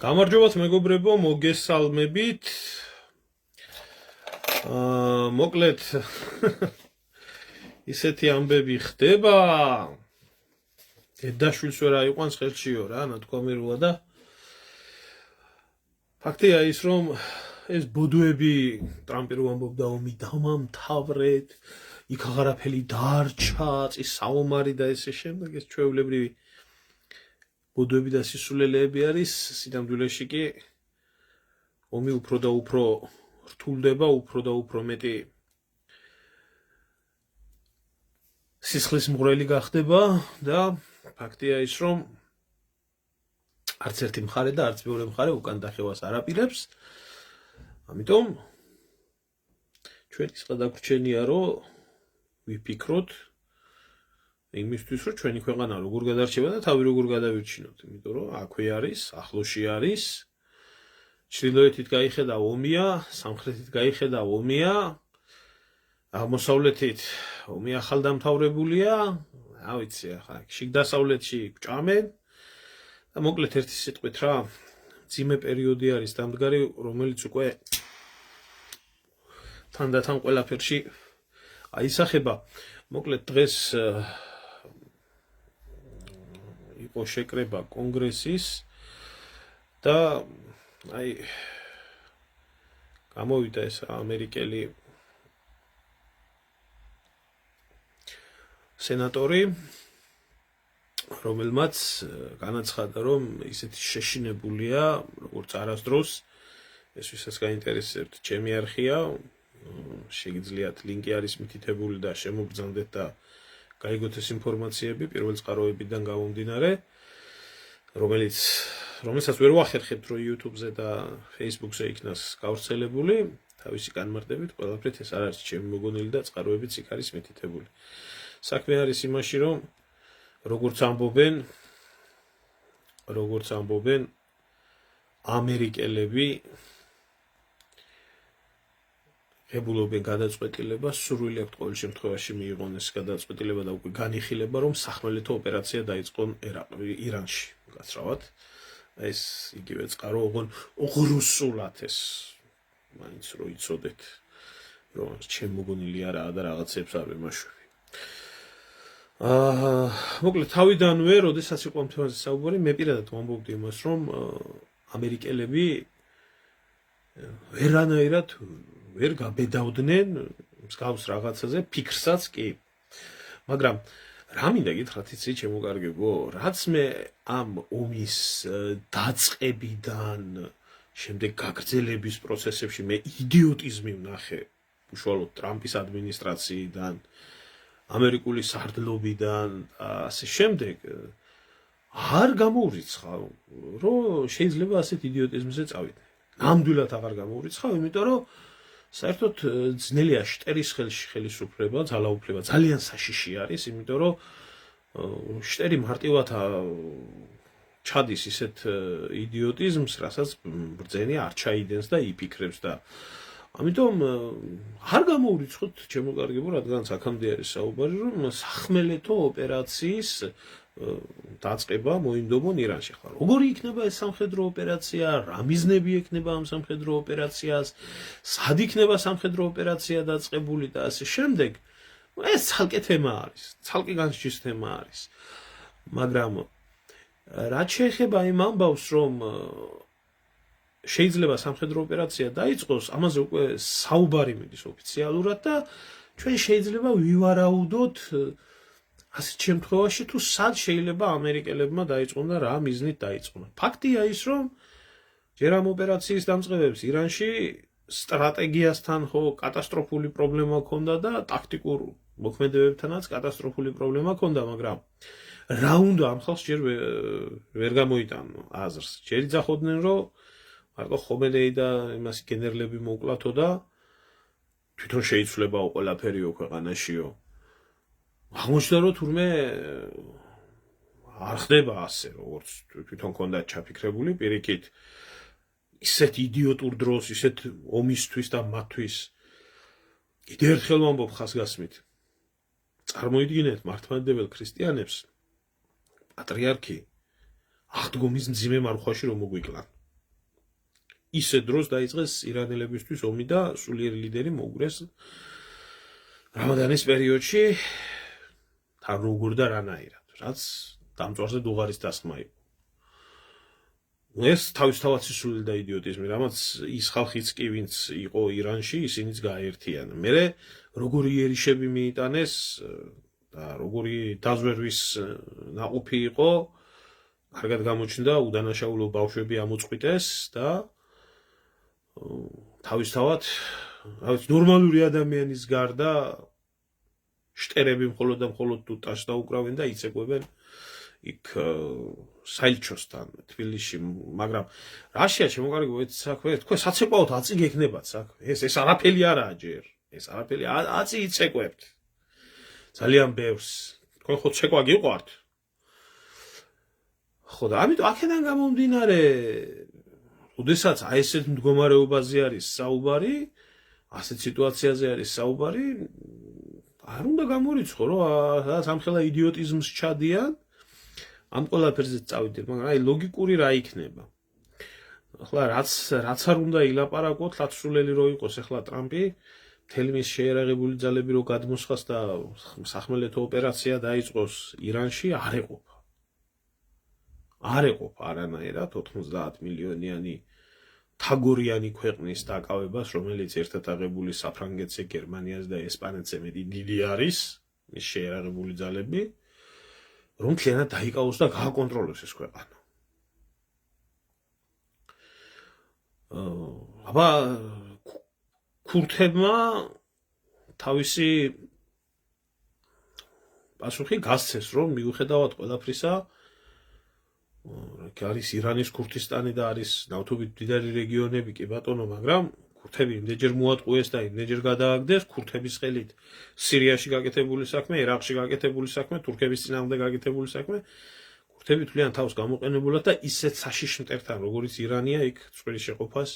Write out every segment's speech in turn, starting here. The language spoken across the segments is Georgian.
გამარჯობათ მეგობრებო, მოგესალმებით. მოკლედ ისეთი ამბები ხდება. დედაშვილს ვერ აიყვანს ხელშიო რა, ნათქვამი როა და ფაქტია ის რომ ეს ბოდოები ტრამპი რო ამბობდა ომი დამამთავრეთ, იქ აღარაფერი დარჩა, წის საომარი და ესე შემდეგ ეს ჩვეულებრივი ბოდოები და სისულელეები არის, სინამდვილეში კი ომი უფრო და უფრო რთულდება, უფრო და უფრო მეტი სისხლის მღვრელი გახდება და ფაქტია ის რომ არც ერთი მხარე და არც მეორე მხარე უკან დახევას არ აპირებს. ამიტომ ჩვენ ის გადაგვრჩენია რომ ვიფიქროთ იმისთვის რომ ჩვენი ქვეყანა როგორ გადარჩება და თავი როგორ გადავირჩინოთ, იმიტომ რომ აქვე არის, ახლოში არის. ჩრდილოეთით გაიხედა ომია, სამხრეთით გაიხედა ომია, აღმოსავლეთით ომი ახალდამთავრებულია, რა ვიცი ახლა შიგდასავლეთში გვჭამენ და მოკლედ ერთი სიტყვით რა, მძიმე პერიოდი არის დამდგარი, რომელიც უკვე თანდათან ყველაფერში აისახება. მოკლედ დღეს იყო შეკრება კონგრესის და აი გამოვიდა ეს ამერიკელი სენატორი, რომელმაც განაცხადა რომ ისეთი შეშინებულია როგორც არასდროს, ეს ვისაც გაინტერესებთ ჩემი არხია, შეგიძლიათ ლინკი არის მითითებული და შემოგბრძანდეთ და გაიგოთ ეს ინფორმაციები პირველ წყაროებიდან გამომდინარე, რომელსაც ვერ ვახერხებთ რომ YouTube-ზე და Facebook-ზე იქნას გავრცელებული, თავისი განმარტებით ყველაფრით ეს არ არის ჩემი მოგონილი და წყაროებიც იქ არის მითითებული. საქმე არის იმაში რომ როგორც ამბობენ ამერიკელები ღებულობენ გადაწყვეტილებას, სურვილი აქვთ ყოველ შემთხვევაში მიიღონ ეს გადაწყვეტილება და უკვე განიხილება რომ სახმელეთო ოპერაცია დაიწყონ ირანში. გასწრავად ეს იგივე წყარო ოღრუსულად ეს მაინც რო იცოდეთ რომ ჩემ მოგონილი არაა და რაღაცებს არ ვემაშვები. მოკლედ თავიდანვე, როდესაც იყო ამ თემაზე საუბარი, მე პირადად ვამბობდი იმას, რომ ამერიკელები ვერანაირად ვერ გაბედავდნენ მსგავს რაღაცაზე, ფიქრსაც კი. მაგრამ რა მინდა გითხრათ იცი ჩემო კარგებო, რაც მე ამ ომის დაწყებიდან შემდეგ გაგრძელების პროცესებში მე იდიოტიზმი ვნახე უშუალოდ ტრამპის ადმინისტრაციიდან, ამერიკული სარდლობიდან და ასე შემდეგ არ გამოურიცხავ, რომ შეიძლება ასეთ იდიოტიზმზე წავიდე. ნამდვილად აღარ გამოურიცხავ, იმიტომ რომ საერთოდ ძნელია შტერის ხელში ხელისუფლება, ძალაუფლება ძალიან საშიში არის, იმიტომ რომ შტერი მარტივად ჩადის ისეთ იდიოტიზმს, რასაც ბრძენი არ ჩაიდენს და იფიქრებს და ამიტომ არ გამოურიცხოთ ჩემო კარგებო, რადგანაც აქამდე არის საუბარი, რომ სახმელეთო ოპერაციის დაწყება მოინდომონ ირანში. ახლა როგორი იქნება ეს სამხედრო ოპერაცია, რა მიზნები ექნება ამ სამხედრო ოპერაციას, სად იქნება სამხედრო ოპერაცია დაწყებული და ასე შემდეგ. ეს ცალკე თემა არის, ცალკე განსჯის თემა არის. მაგრამ რაც შეეხება იმ ამბავს, რომ შეიძლება სამხედრო ოპერაცია დაიწყოს, ამაზე უკვე საუბარი მიდის ოფიციალურად და ჩვენ შეიძლება ვივარაუდოთ ასეთ შემთხვევაში თუ სად შეიძლება ამერიკელებმა დაიწყონ და რა მიზნით დაიწყონ. ფაქტია ის, რომ ჯერ ამ ოპერაციის დამწყებებს ირანში სტრატეგიასთან ხო კატასტროფული პრობლემა ჰქონდა და ტაქტიკურ მოქმედებებთანაც კატასტროფული პრობლემა ჰქონდა, მაგრამ რა უნდა ამ ხალხს ჯერ ვერ გამოიტანო აზრს. ჯერ იძახოდნენ, რომ მარტო ხომენეი და იმასი გენერლები მოუკლათო და თვითონ შეიცვლებაო ყველაფერიო ქვეყანაშიო. აღმოჩნდა რომ თურმე არ ხდება ასე, როგორც თვითონ ქონდათ ჩაფიქრებული, პირიქით ისეთ იდიოტურ დროს, ისეთ ომისთვის და მათთვის კიდევ ერთხელ ვამბობ ხაზგასმით. წარმოიდგინეთ მართლმადიდებელ ქრისტიანებს პატრიარქი აღდგომის მძიმე მარხვაში რომ მოგვიკლან. ისე დროს დაიწყეს ირანელებისთვის ომი და სულიერი ლიდერი მოუგრეს რამადანის პერიოდში თან როგორ და რანაირად, რაც დამწვარზე დუღარის დასხმა იყო. ეს თავისთავად სისულელი და იდიოტიზმი, რამაც ის ხალხიც კი, ვინც იყო ირანში, ისინიც გააერთიანა. მერე როგორი იერიშები მიიტანეს და როგორი დაზვერვის ნაყოფი იყო, კარგად გამოჩნდა, უდანაშაულო ბავშვები ამოწყვიტეს და თავისთავად, ნორმალური ადამიანის გარდა შტერები მხოლოდ და მხოლოდ თუ ტაშს დაუკრავენ და იცეკვებენ იქ საელჩოსთან თბილისში, მაგრამ რაშია შემოკარგო ეს საქმე, თქვენ საცეკვაოდ აწი გექნებათ საქმე. ეს არაფერი არაა ჯერ. ეს არაფერი აწი იცეკვებთ. ძალიან ბევრს. თქვენ ხო ცეკვა გიყვართ? ხო და ამიტომ აქედან გამომდინარე, ოდესაც აი ესეთ მდგომარეობაზე არის საუბარი, ასეთ სიტუაციაზე არის საუბარი, არ უნდა გამორიცხო, რომ სამხელა იდიოტიზმს ჩადიან. ამ ყველაფერზე წავიდეთ, მაგრამ აი ლოგიკური რა იქნება. ახლა რაც არ უნდა ილაპარაკოთ, ლათსულელი რო იყოს ახლა ტრამპი, მთელი მის შეერაღებული ძალები რო გადმოსხას და სახმელეთო ოპერაცია დაიწყოს ირანში, არ ეყოფა. არ ეყოფა არანაირად 90 მილიონიანი თაგორიანი ქვეყნის დაკავებას, რომელიც ერთად აღებული საფრანგეთზე, გერმანიაზე და ესპანეთზე მეტი დიდი არის, მის შეერაღებული ძალები. რომ მთლიანად დაიკავოს და გააკონტროლოს ეს ქვეყანა. აბა ქურთებმა თავისი პასუხი გასცეს, რომ მიუხედავად ყველაფრისა, არის ირანის ქურთისტანი და არის ნავთობით მდიდარი რეგიონები კი ბატონო, მაგრამ ქურთები იმდენჯერ მოატყუეს და იმდენჯერ გადააგდეს ქურთების ხელით სირიაში გაკეთებული საქმე, ერაყში გაკეთებული საქმე, თურქების წინააღმდეგ გაკეთებული საქმე, ქურთები თვლიან თავს გამოყენებულად და ისეთ საშიში მტერთან, როგორც ირანია, იქ წვერის შეყოფას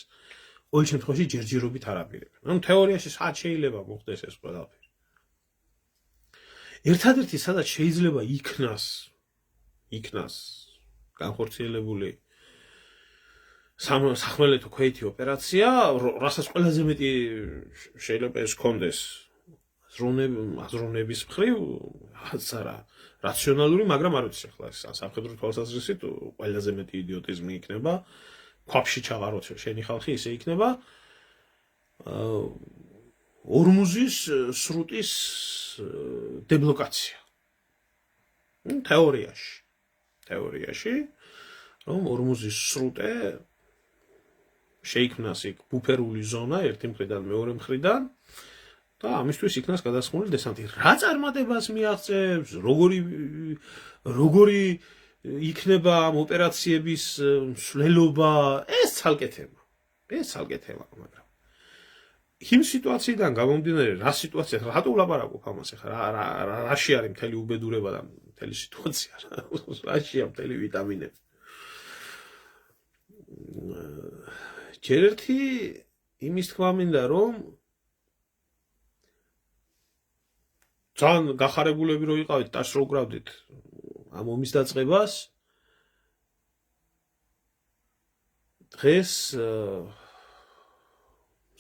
ყოველ შემთხვევაში ჯერჯერობით არ აპირებენ. ანუ თეორიაში სად შეიძლება მოხდეს ეს ყველაფერი? ერთადერთი სადაც შეიძლება იქნას განხორციელებული სახმელეთო ქვეითი ოპერაცია, რასაც ყველაზე მეტი შეიძლება ეს კონდეს აზროვნების მხრივ, არა რაციონალური, მაგრამ არ ვიცი ახლა ეს სამხედრო თვალსაზრისით ყველაზე მეტი იდიოტიზმი იქნება, ქვაფში ჩაღაროთ შენი ხალხი ისე იქნება ორმუზის სრუტის დებლოკაცია. თეორიაში, რომ ორმუზის სრუტე შეიქმნას იქ ბუფერული ზონა ერთი მხრიდან მეორე მხრიდან და ამისთვის იქნას გადასხმული დესანტი. რა წარმატებას მიაღწევს, როგორი იქნება ამ ოპერაციების მსვლელობა, ეს ცალკე თემა, მაგრამ იმ სიტუაციიდან გამომდინარე, რა სიტუაცია, რატო ვლაპარაკობ ამას ახლა, რაში არის მთელი უბედურება და მთელი სიტუაცია, რაშია მთელი ვიტამინები. ჯერ ერთი იმის თქმა მინდა, რომ ძალიან გახარებულები რო იყავით, ტაშს რო უკრავდით ამ ომის დაწყებას, დღეს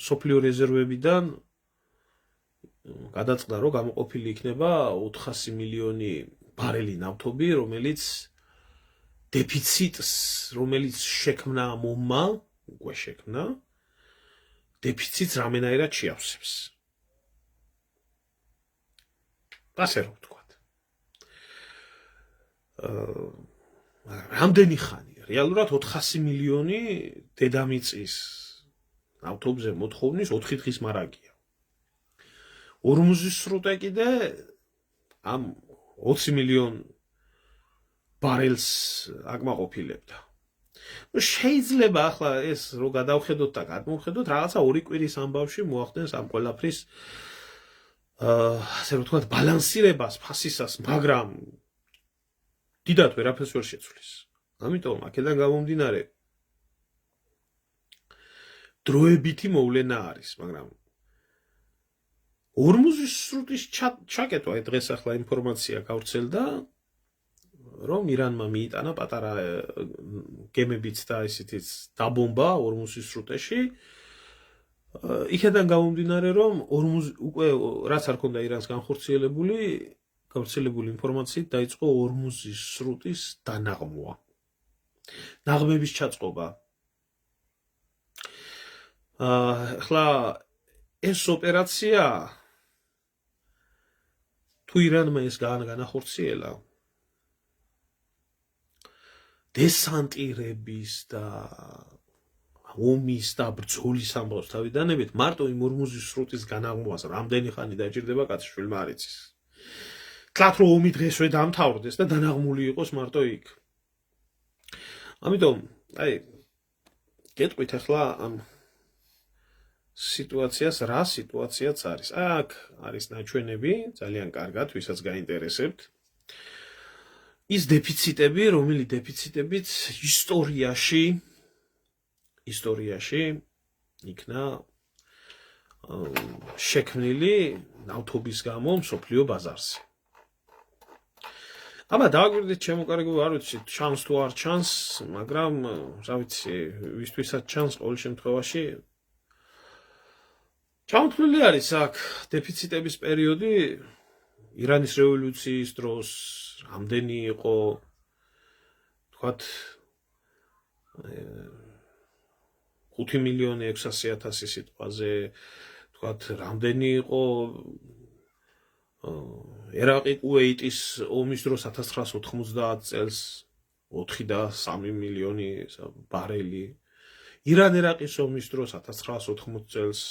სოფლიო რეზერვებიდან გადაწყდა, რომ გამოყოფილი იქნება 400 მილიონი ბარელი ნავთობი, რომელიც დეფიციტს, რომელიც შექმნა მომმა, უკვე შექმნა, დეფიციტს რამენაირად შეავსებს. ასე რომ ვთქვათ. რამდენი ხანია? რეალურად 400 მილიონი დედამიწის ნავთობზე მოთხოვნის 4 დღის მარაგია. ორმუზის სრუტე კიდე ამ 20 მილიონ ბარელს აკმაყოფილებდა. შეიძლება ახლა ეს რო გადავხედოთ და გადმოვხედოთ, რაღაცა 2 კვირის ამბავში მოახდენს ამ ყველაფრის ასე რომ ვთქვათ, ბალანსირებას, ფასისას, მაგრამ დიდად ვერაფერს ვერ შეცვლის. ამიტომ აქედან გამომდინარე დროებითი მოვლენა არის, მაგრამ ორმუზის სრუტის ჩაკეტვა დღეს ახლა ინფორმაცია გავრცელდა, რომ ირანმა მიიტანა პატარა გემებიც და ისეთიც დაბომბა ორმუზის სრუტეში. იქედან გამომდინარე, რომ უკვე რაც არ ქონდა ირანს გავრცელებული ინფორმაციით დაიწყო ორმუზის სრუტის დანაღმვა. ნაღმების ჩაწყობა. ახლა ეს ოპერაცია თუ ირანმა ეს განახორციელა დესანტირების და ომის და ბრძოლის ამბავს თავიდანებით მარტო იმ ორმუზის სრუტის განაღმვას რამდენი ხანი დაჭირდება კაცშვილმა არ იცის. თლათ რომ ომი დღესვე დამთავრდეს და დანაღმული იყოს მარტო იქ. ამიტომ გეტყვით ახლა ამ სიტუაციას რა სიტუაციაც არის. აქ არის ნაჩვენები, ძალიან კარგად, ვისაც გაინტერესებთ. ის დეფიციტები, რომელი დეფიციტებიც ისტორიაში იქნა შექმნილი ნავთობის გამო მსოფლიო ბაზარზე. აბა დააგვირდით ჩემო კარგო, არ ვიცი, ჩანს თუ არ ჩანს, მაგრამ რა ვიცი, ვისთვისაც ჩანს ყოველ შემთხვევაში ჩამოთვლილი არის აქ დეფიციტების პერიოდი ირანის რევოლუციის დროს რამდენი იყო თქვათ 5,600,000 სიტყვაზე თქვათ რამდენი იყო ერაყი კუვეიტის ომის დროს 1990 წელს 4 და 3 მილიონი ბარელი ირან ერაყის ომის დროს 1980 წელს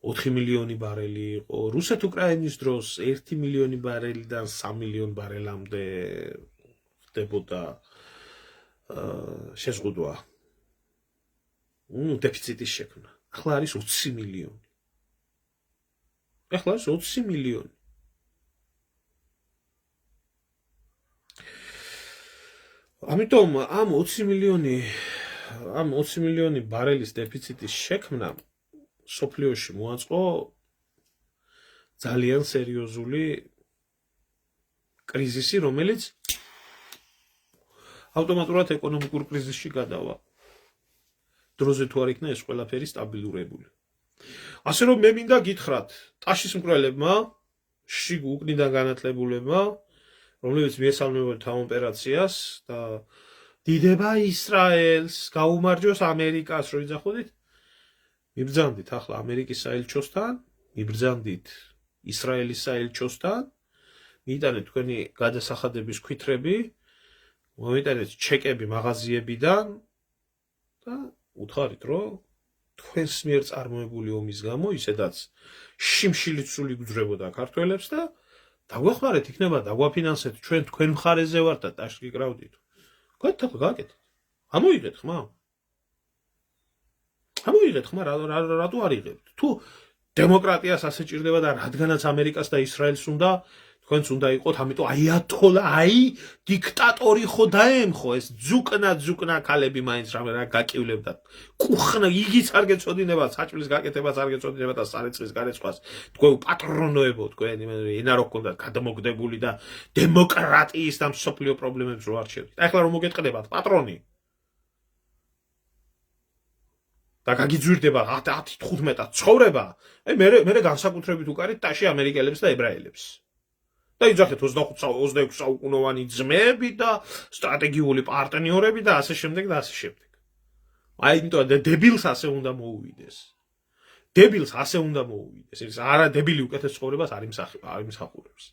4 მილიონი ბარელი იყო რუსეთ უკრაინის დროს 1 მილიონი ბარელიდან 3 მილიონ ბარელამდე ხდებოდა შეზღუდვა დეფიციტის შექმნა ახლა არის 20 მილიონი ახლა არის 20 მილიონი ამიტომ ამ 20 მილიონი ბარელის დეფიციტის შექმნა სოფლიოში მოაწყო ძალიან სერიოზული კრიზისი, რომელიც ავტომატურად ეკონომიკურ კრიზისში გადავა. დროზე თუ არ იქნა ეს ყველაფერი სტაბილურებული. ასე რომ მე მინდა გითხრათ, ტაშის მკვლელებმა, უკნიდან განათლებულებმა, რომლებიც მიესალმებოდათ ამ ოპერაციას და დიდება ისრაელს, გაუმარჯოს ამერიკას, რო იძახოდით, მიბრძანდით ახლა ამერიკის საელჩოსთან, მიბრძანდით ისრაელის საელჩოსთან, მიიტანეთ თქვენი გადასახადების ქვითრები, მოიტანეთ ჩეკები მაღაზიებიდან და უთხარით, რომ თქვენს მიერ წარმოებული ომის გამო ისედაც შიმშილით სული გძრებოდა ქართველებს და დაგვეხმარეთ, იქნება დაგვაფინანსეთ, ჩვენ თქვენ მხარეზე ვართ და ტაშს გიკრავდით. გააკეთეთ. ამოიღეთ ხმა. ამოიღეთ ხმა, რატო არ იღებთ? თუ დემოკრატიას ასე ჭირდება და რადგანაც ამერიკას და ისრაელს უნდა თქვენც უნდა იყოთ, ამიტომ აიათოლა, დიქტატორი ხო დაემხო ეს ძუკნა ქალები მაინც რა გაკივლებდა. კუხნა იგიც არ გეწოდინებათ, საჭმლის გაკეთებას არ გეწოდინებათ და სარეცხვის გარეცხვას. თქვენ პატრონოებო, თქვენ ენა რო გქონდათ გადამოგდებული და დემოკრატიის და მსოფლიო პრობლემებს რო არჩევთ. ახლა რომ მოგეტყდებათ პატრონი და გაგიძვირდება 10-15 ცხოვრება, მე განსაკუთრებით უკარით ტაში ამერიკელებს და ებრაელებს. და იძახეთ 25 საუკუნოვანი ძმები და სტრატეგიული პარტნიორები და ასე შემდეგ და ასე შემდეგ. იმიტომ დებილს ასე უნდა მოუვიდეს. დებილს ასე უნდა მოუვიდეს. ეს არა დებილი უკეთეს ცხოვრებას არ იმსახურებს.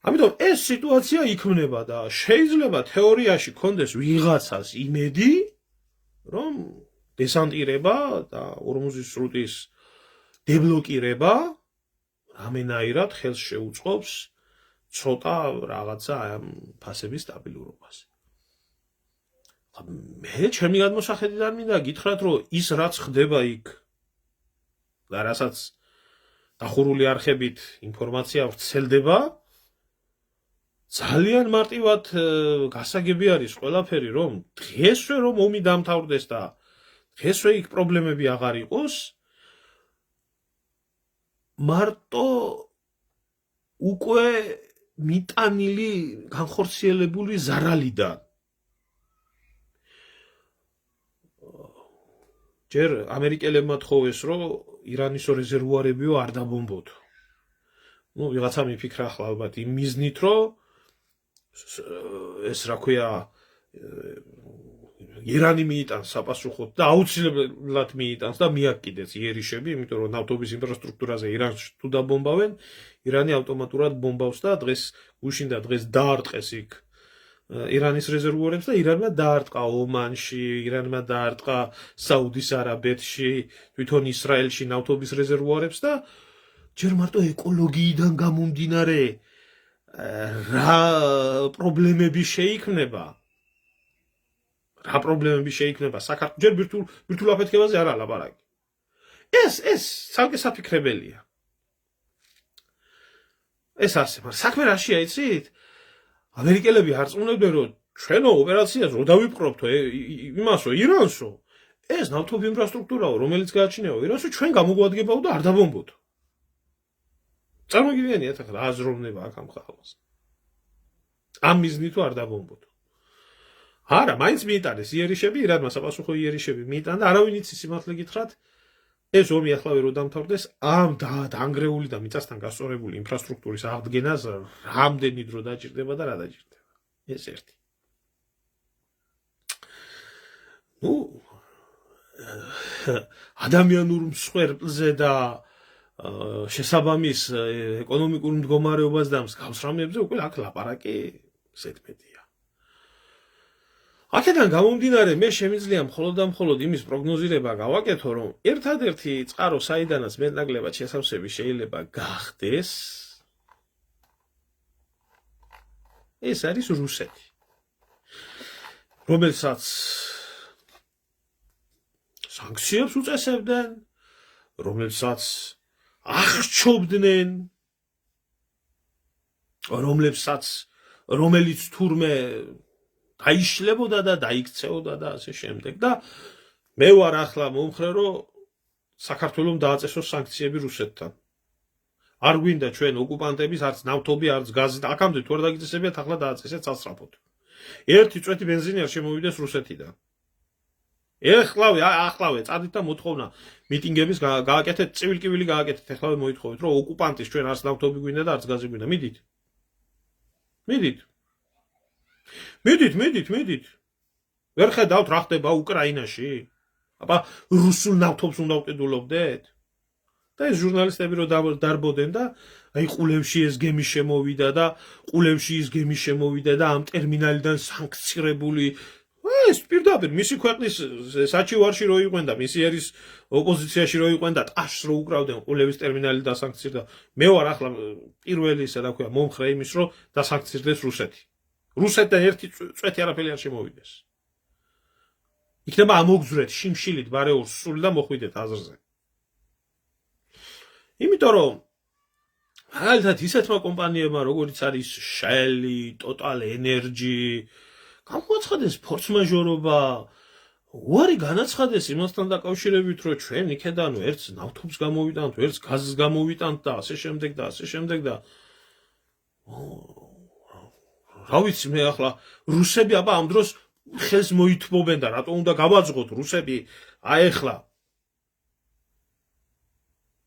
ამიტომ ეს სიტუაცია იქმნება და შეიძლება თეორიაში კონდეს ვიღაცას იმედი, რომ დესანტირება და ორმუზის სრუტის დებლოკირება რამენაირად ხელს შეუწყობს ცოტა რაღაცა ამ ფასების სტაბილურობას. მე ჩემი გადმოსახედიდან მინდა გითხრათ, რომ ის რაც ხდება იქ და რასაც დახურული არხებით ინფორმაცია ვრცელდება, ძალიან მარტივად გასაგები არის ყველაფერი, რომ დღესვე რომ ომი დამთავრდეს და დღესვე იქ პრობლემები აღარ იყოს, მარტო უკვე მიტანილი განხორციელებული ზარალიდან ჯერ ამერიკელებმა თხოვეს, რომ ირანის რეზერვუარებიო არ დაბომბოთ. ვიღაცა მიფიქრა ახლა ალბათ იმ მიზნით, რომ ეს რა ქვია ირანი მიიტანს საპასუხოდ და აუცილებლად მიიტანს და მიაკიდებს იერიშები, იმიტომ რომ ნავთობის ინფრასტრუქტურაზე ირანს თუ დაბომბავენ, ირანი ავტომატურად ბომბავს და დღეს გუშინდა დღეს დაარტყეს იქ ირანის რეზერვუარებს და ირანმა დაარტყა ომანში, ირანმა დაარტყა საუდის არაბეთში, თვითონ ისრაელში ნავთობის რეზერვუარებს და ჯერ მარტო ეკოლოგიიდან გამომდინარე რა პრობლემები შეიქმნება. რა პრობლემები შეიქმნება საქართველოს ჯერ ბირთვულ აფეთქებაზე არა ლაპარაკი. ეს ცალკე საფიქრებელია. ეს ასე, მაგრამ საქმე რაშია იცით? ამერიკელები არ წუნებდნენ რომ ჩვენო ოპერაციას რო დავიპყრობთო იმასო ირანსო. ეს ნავთობის ინფრასტრუქტურაო, რომელიც გააჩნიაო ირანსო, ჩვენ გამოგვადგებაო და არ დაბომბოთ. წარმოგიდგენიათ ახლა რა აზროვნება აქ ამ ხალხს. ამ მიზნით თუ არ დაბომბოთ. არა, მაინც მიიტანეს იერიშები, ირანმა საპასუხო იერიშები მიიტანა და არავინ იცის სიმართლე გითხრათ, ეს ომი ახლა ვერ დამთავრდეს, ამ დაანგრეული და მიწასთან გასწორებული ინფრასტრუქტურის აღდგენას რამდენი დრო დაჭირდება და რა დაჭირდება. ეს ერთი. ადამიანურ მსხვერპლზე და შესაბამის ეკონომიკურ მდგომარეობას და მსგავს რამებზე უკვე აქ ლაპარაკი ზედმეტია. აქედან გამომდინარე მე შემიძლია მხოლოდ და მხოლოდ იმის პროგნოზირება გავაკეთო, რომ ერთადერთი წყარო საიდანაც მეტნაკლებად შესავსები შეიძლება გახდეს, ეს არის რუსეთი, რომელსაც სანქციებს უწესებდნენ, აღრჩობდნენ, რომელიც თურმე დაიშლებოდა და დაიქცეოდა და ასე შემდეგ და მე ვარ ახლა მომხრე რომ საქართველოს დააწესოს სანქციები რუსეთთან. არ გვინდა ჩვენ ოკუპანტების არც ნავთობი, არც გაზი და აქამდე თუ არ დაგიწესებიათ ახლა დააწესეთ სასწრაფოდ. ერთი წვეთი ბენზინი არ შემოვიდეს რუსეთიდან. ახლავე წადით და მოთხოვნა მიტინგების გააკეთეთ, ცივილკივილი გააკეთეთ, ახლავე მოითხოვეთ რომ ოკუპანტის ჩვენ არც ნავთობი გვინდა და არც გაზი გვინდა. მიდით. ვერ ხედავთ რა ხდება უკრაინაში? აბა რუსულ ნავთობს უნდა ვყიდულობდეთ? და ეს ჟურნალისტები რო დარბოდნენ და აი ყულევში ეს გემი შემოვიდა და ამ ტერმინალიდან სანქცირებული ეს პირდაპირ მისი ქვეყნის საჩივარში რო იყვენდა, მისი ერის ოპოზიციაში რო იყვენდა, ტაშს რო უკრავდნენ ყულევის ტერმინალი დასანქცირდა. მე ვარ ახლა პირველი ისე რა ქვია მომხრე იმის რომ დასანქცირდეს რუსეთი. რუსეთთან ერთი წვეთი არაფერი არ შემოვიდეს. იქნება ამოგზვრეთ შიმშილით ბარეულს სული და მოხვიდეთ აზრზე. იმიტომ რომ მაგალითად ისეთმა კომპანიებმა როგორც არის Shell, Total Energy გამოაცხადეს ფორს-მაჟორობა, უარი განაცხადეს იმასთან დაკავშირებით, რომ ჩვენ იქედან ერთს ნავთობს გამოვიტანთ, ერთს გაზს გამოვიტანთ და ასე შემდეგ და რა ვიცი მე ახლა რუსები აბა ამ დროს ხელს მოითმობენ და რატომ უნდა გავაძღოთ რუსები ახლა?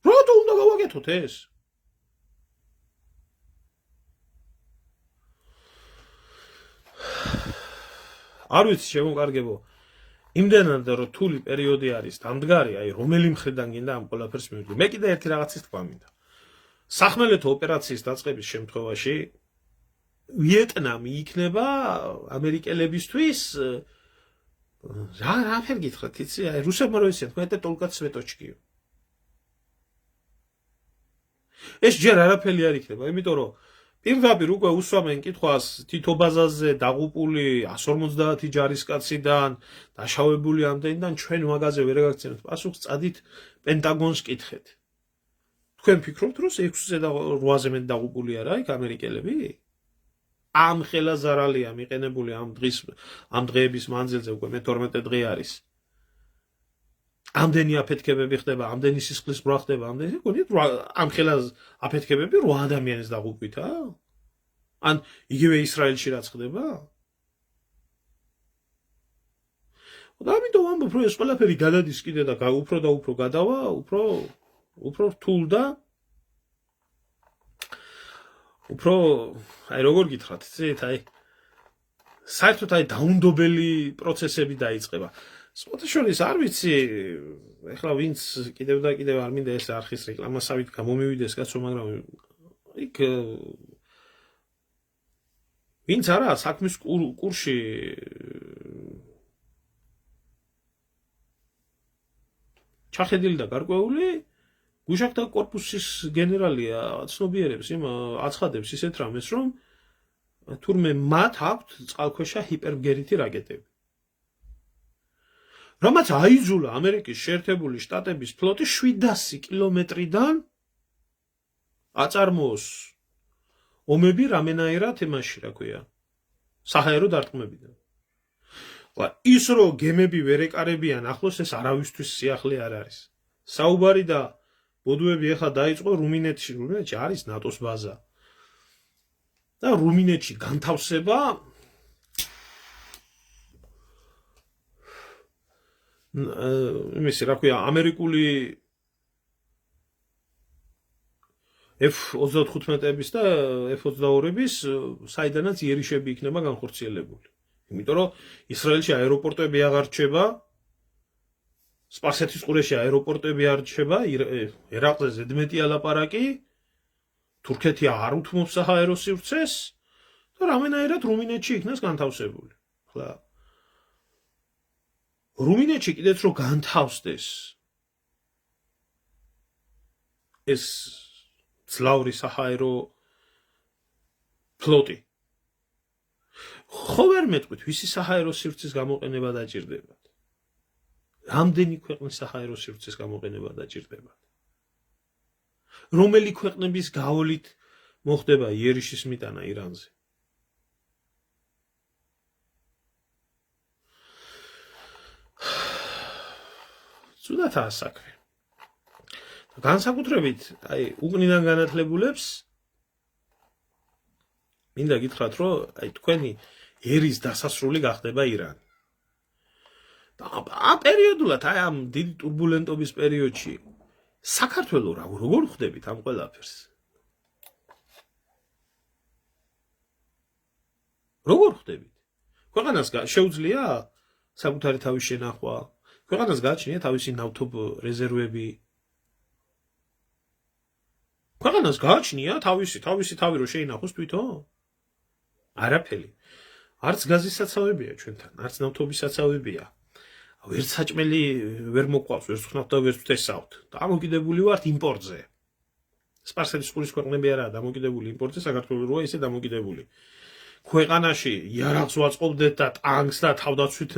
რატომ უნდა გავაკეთოთ ეს? არ ვიცი შემოკარგებო, იმდენად რომ რთული პერიოდი არის დამდგარი, აი რომელი მხრიდან გინდა ამ ყველაფერს მივიდი. მე კიდე ერთი რაღაცის თქვა მინდა. სახმელეთო ოპერაციის დაწყების შემთხვევაში ვიეტნამი იქნება ამერიკელებისთვის რაფერ გითხრათ, იცი, აი რუსებმა რო ისე თქვა, ტოლკა სვეტოჩკიო. ეს ჯერ არაფერი არ იქნება, იმიტომ რომ პირდაპირ უკვე უსვამენ კითხვას თითო ბაზაზე დაღუპული 150 ჯარისკაციდან, დაშავებული ამდენიდან ჩვენ მაგაზე ვერ გაგცემთ პასუხს, წადით პენტაგონს კითხეთ. თქვენ ფიქრობთ, რომ 6-ზე და 8-ზე მეტ დაღუპული არა იქ ამერიკელები? ამ ხელა ზარალია მიყენებული ამ დღეების მანძილზე უკვე მე-12 დღე არის. ამდენი აფეთქებები ხდება, ამდენი სისხლის ბრვა ხდება, ამდენი გონიათ ამ ხელა აფეთქებები 8 ადამიანის დაღუპვითა? ან იგივე ისრაელში რაც ხდება? და ამიტომ ამბობ, რომ ეს ყველაფერი გადადის კიდე და უფრო და უფრო გადავა, უფრო რთულ და უფრო როგორ გითხრათ, იცით, საერთოდ დაუნდობელი პროცესები დაიწყება. სპოტაშორის არ ვიცი, ეხლა ვინც კიდევ და კიდევ არ მინდა ეს არხის რეკლამასავით გამომივიდეს კაცო, მაგრამ იქ ვინც არა საქმის კურსში ჩახედილი და გარკვეული გუშაქთა კორპუსის გენერალია ცნობიერებს იმ აცხადებს ისეთ რამეს, რომ თურმე მათ აქვთ წყალქვეშა ჰიპერბგერითი რაკეტები. რამაც აიძულა ამერიკის შეერთებული შტატების ფლოტი 700 კილომეტრიდან აწარმოოს ომები რამენაირად იმაში, რა ქვია, საჰაერო დარტყმებიდან. ის რომ გემები ვერ ეკარებიან ახლოს, ეს არავისთვის სიახლე არ არის. საუბარი და ბოდუები ახლა დაიწყო რუმინეთში არის ნატოს ბაზა. და რუმინეთში განთავსება იმისი, რა ქვია, ამერიკული F-35-ების და F-22-ების საიდანაც იერიშები იქნება განხორციელებული. იმიტომ რომ ისრაელში აეროპორტები აღარ რჩება, სპარსეთის ყურეში აეროპორტები არ რჩება, ერაყზე ზედმეტია ლაპარაკი, თურქეთი არ უთმობს საჰაერო სივრცეს და რამენაირად რუმინეთში იქნას განთავსებული. ხლა რუმინეთში კიდეც რომ განთავსდეს ეს ძლავრი საჰაერო ფლოტი, ხო ვერ მეტყვით, ვისი საჰაერო სივრცის გამოყენება დაჭირდებათ? რამდენი ქვეყნის საჰაერო სივრცის გამოყენება დაჭირდებათ? რომელი ქვეყნების გაოლით მოხდება იერიშის მიტანა ირანზე? ცუდათაა საქმე. განსაკუთრებით, უკნიდან განათლებულებს მინდა გითხრათ, რომ თქვენი ერის დასასრული გახდება ირანი. და ამ პერიოდულად, ამ დიდი ტურბულენტობის პერიოდში საქართველო როგორ ხვდებით ამ ყველაფერს? როგორ ხვდებით? ქვეყანას შეუძლია საკუთარი თავის შენახვა? ქვეყანას გააჩნია თავისი ნავთობ რეზერვები? ქვეყანას გააჩნია თავისი თავი რომ შეინახოს თვითონ? არაფერი. არც გაზის საცავებია ჩვენთან, არც ნავთობის საცავებია. ვერც საჭმელი ვერ მოყვავს, ვერც ვნავთ და ვერც ვთესავთ. დამოკიდებული ვართ იმპორტზე. სპარსეთის ყურის ქვეყნები არაა დამოკიდებული იმპორტზე, საქართველო როა ისე დამოკიდებული. ქვეყანაში იარაღს ვაწყობდეთ და ტანკს და თავდაცვით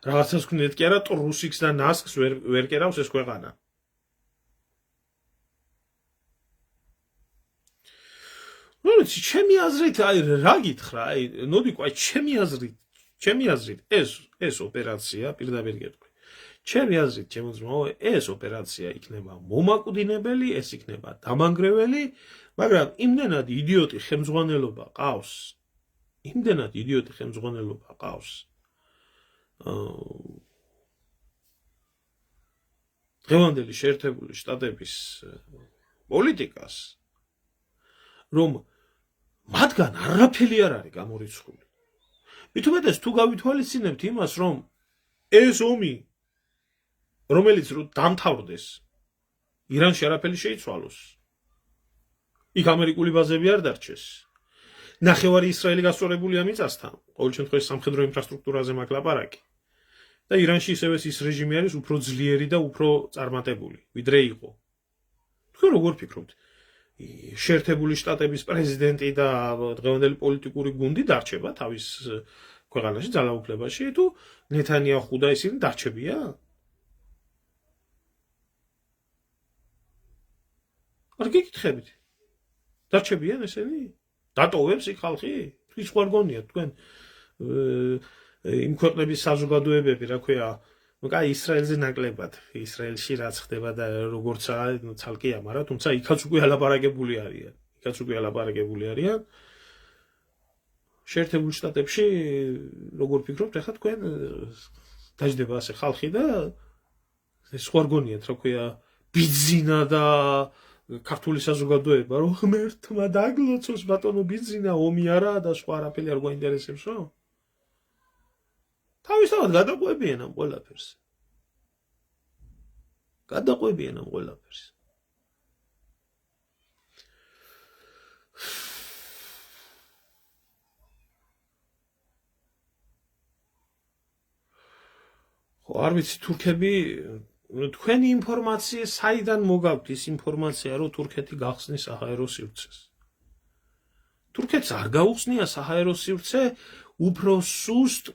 რაღაცას ვქნდეთ კი არა, ტრუსიქს და ნასკს ვერ კერავს ეს ქვეყანა. ნუ ჩემი აზრით, რა გითხრა, ნოდიკო, ჩემი აზრით ეს ოპერაცია პირდაპირ გეტყვი. ჩემი აზრით, ჩემო ძმაო, ეს ოპერაცია იქნება მომაკვდინებელი, ეს იქნება დამანგრეველი, მაგრამ იმდენად იდიოტი ხელმძღვანელობა ყავს. დღევანდელი შეერთებული შტატების პოლიტიკას, რომ მათგან არაფერი არ არის გამორიცხული. მით უმეტეს თუ გავითვალისწინებთ იმას, რომ ეს ომი, რომელიც დამთავრდეს, ირანში არაფერი შეიცვალოს, იქ ამერიკული ბაზები არ დარჩეს. ნახევარი ისრაელი გასწორებულია მიწასთან, ყოველ შემთხვევაში სამხედრო ინფრასტრუქტურაზე მაქვს ლაპარაკი. და ირანში ისევე ის რეჟიმი არის უფრო ძლიერი და უფრო წარმატებული, ვიდრე იყო. თქვენ როგორ ფიქრობთ? შეერთებული შტატების პრეზიდენტი და დღევანდელი პოლიტიკური გუნდი დარჩება თავის ქვეყანაში ძალაუფლებაში, თუ ნეთანიაჰუ და ისინი დარჩებია? არ გიკითხებით? დარჩებიან ესენი? დატოვებს იქ ხალხი? ის ხო არ გონიათ თქვენ იმ ქვეყნების საზოგადოებები, რა ქვია, კაი ისრაელზე ნაკლებად, ისრაელში რაც ხდება და როგორცაა, ცალკეა, მაგრამ თუმცა იქაც უკვე ალაპარაკებული არიან. შეერთებულ შტატებში როგორ ფიქრობთ, ახლა თქვენ დაждდება ასე ხალხი და სხვა რგონიათ, რა ქვია, ბიძინა და ქართული საზოგადოება, რომ ღმერთმა დაგლოცოს ბატონო ბიძინა, ომი არაა და სხვა არაფერი არ გვაინტერესებს, რა? თავისთავად გადაყვებიან ამ ყველაფერს. გადაყვებიან ამ ყველაფერს. ხო, არ ვიცი, თურქები თქვენი ინფორმაცია საიდან მოგაქვთ ის ინფორმაცია, რომ თურქეთი გახსნის საჰაერო სივრცეს? თურქეთს არ გაუხსნია საჰაერო სივრცე უფრო სუსტ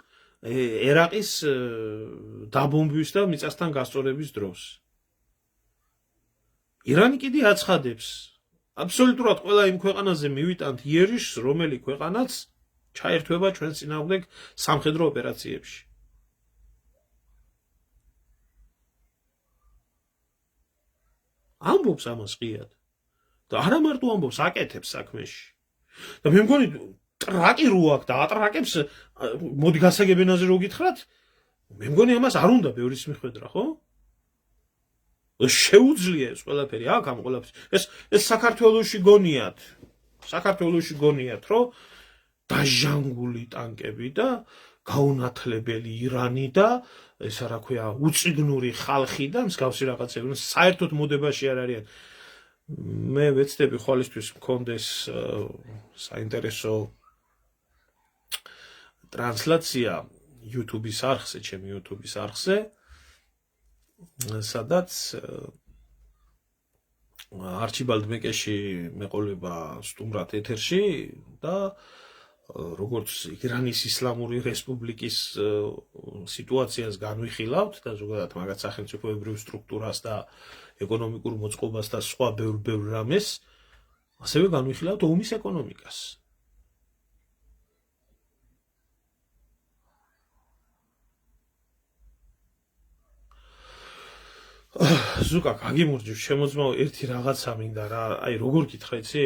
ერაყის დაბომბვის და მიწასთან გასწორების დროს. ირანი კიდე აცხადებს, აბსოლუტურად ყველა იმ ქვეყანაზე მივიტანთ იერიშს, რომელი ქვეყანაც ჩაერთვება ჩვენ წინააღმდეგ სამხედრო ოპერაციებში. ამბობს ამას ღიად და არა მარტო ამბობს, აკეთებს საქმეში. და მე მგონი ტრაკი რო აქვს და ატრაკებს, მოდი გასაგებენაზე რო გითხრათ, მე მგონი ამას არ უნდა ბევრის მიხვედრა, ხო? შეუძლია ეს ყველაფერი, აქ ამ ყველაფერს. ეს საქართველოში გონიათ, რომ დაჟანგული ტანკები და გაუნათლებელი ირანი და ესა რა ქვია, უწიგნური ხალხი და მსგავსი რაღაცები, საერთოდ მოდებაში არ არიან. მე ვეცდები ხვალისთვის მქონდეს საინტერესო ტრანსლაცია YouTube-ის არხზე, ჩემი YouTube-ის არხზე, სადაც არჩიბალდ მეკეში მეყოლება სტუმრად ეთერში და როგორც ირანის ისლამური რესპუბლიკის სიტუაციას განვიხილავთ და ზოგადად მაგათ სახელმწიფოებრივ სტრუქტურას და ეკონომიკურ მოწყობას და სხვა ბევრ რამეს, ასევე განვიხილავთ ომის ეკონომიკას. ზუკა, გაგიმურჯივ, შემოძმაო ერთი რაღაცა მინდა რა, აი როგორ გითხრა, იცი?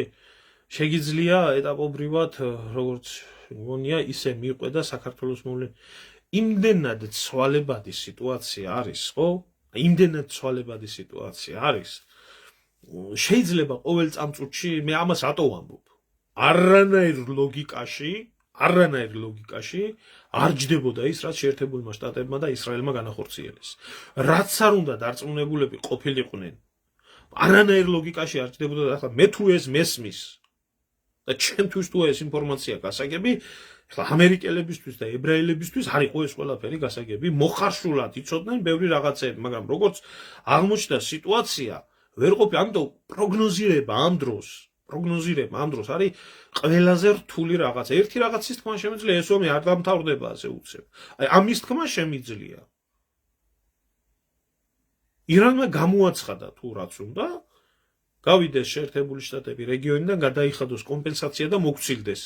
შეგიძლია ეტაპობრივად, როგორც მგონია, ისე მიყვედა საქართველოს მოვლენა. იმდენად ცვალებადი სიტუაცია არის, ხო? იმდენად ცვალებადი სიტუაცია არის. შეიძლება ყოველ წამწუთში, მე ამას რატო ვამბობ? არანაირ ლოგიკაში არ ჯდებოდა ის, რაც შეერთებულმა შტატებმა და ისრაელმა განახორციელეს. რაც არ უნდა დარწმუნებულები ყოფილიყვნენ. არანაირ ლოგიკაში არ ჯდებოდა და ახლა მე თუ ეს მესმის და ჩემთვის თუ ეს ინფორმაცია გასაგები, ახლა ამერიკელებისთვის და ებრაელებისთვის არ იყო ეს ყველაფერი გასაგები, მოხარშულად იცოდნენ ბევრი რაღაცები, მაგრამ როგორც აღმოჩნდა სიტუაცია, ვერ ყოფილი, ამიტომ პროგნოზირება ამ დროს არის ყველაზე რთული რაღაცა. ერთი რაღაცის თქმა შემიძლია, ეს ომი არ დამთავრდება ასე უცებ. აი ამის თქმა შემიძლია. ირანმა გამოაცხადა თუ რაც უნდა, გავიდეს შეერთებული შტატები რეგიონიდან, გადაიხადოს კომპენსაცია და მოგცილდეს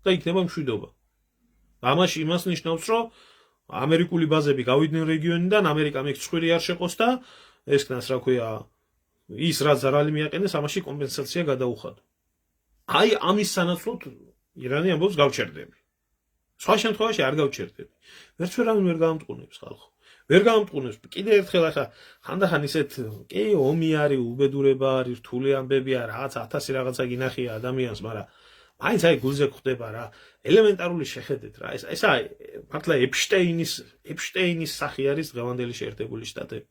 და იქნება მშვიდობა. ამაში იმას ნიშნავს, რომ ამერიკული ბაზები გავიდნენ რეგიონიდან, ამერიკამ ეგ ცხვირი არ შეყოს და ესკნას რა ქვია, ის რაც ზარალი მიაყენეს, ამაში კომპენსაცია გადაუხადო. აი ამის სანაცვლოდ ირანი ამბობს გავჩერდები. სხვა შემთხვევაში არ გავჩერდები. ვერც ვერავინ ვერ გაამტყუნებს ხალხო. ვერ გაამტყუნებს. კიდე ერთხელ ახლა ხანდახან ისეთ კი ომი არის, უბედურება არის, რთული ამბებია, რაღაც 1000 რაღაცა გინახია ადამიანს, მაგრამ მაინც აი გულზე გვხდება რა, ელემენტარული შეხედეთ რა. ეს აი მართლა ეპშტეინის სახი არის დღევანდელი შეერთებული შტატები.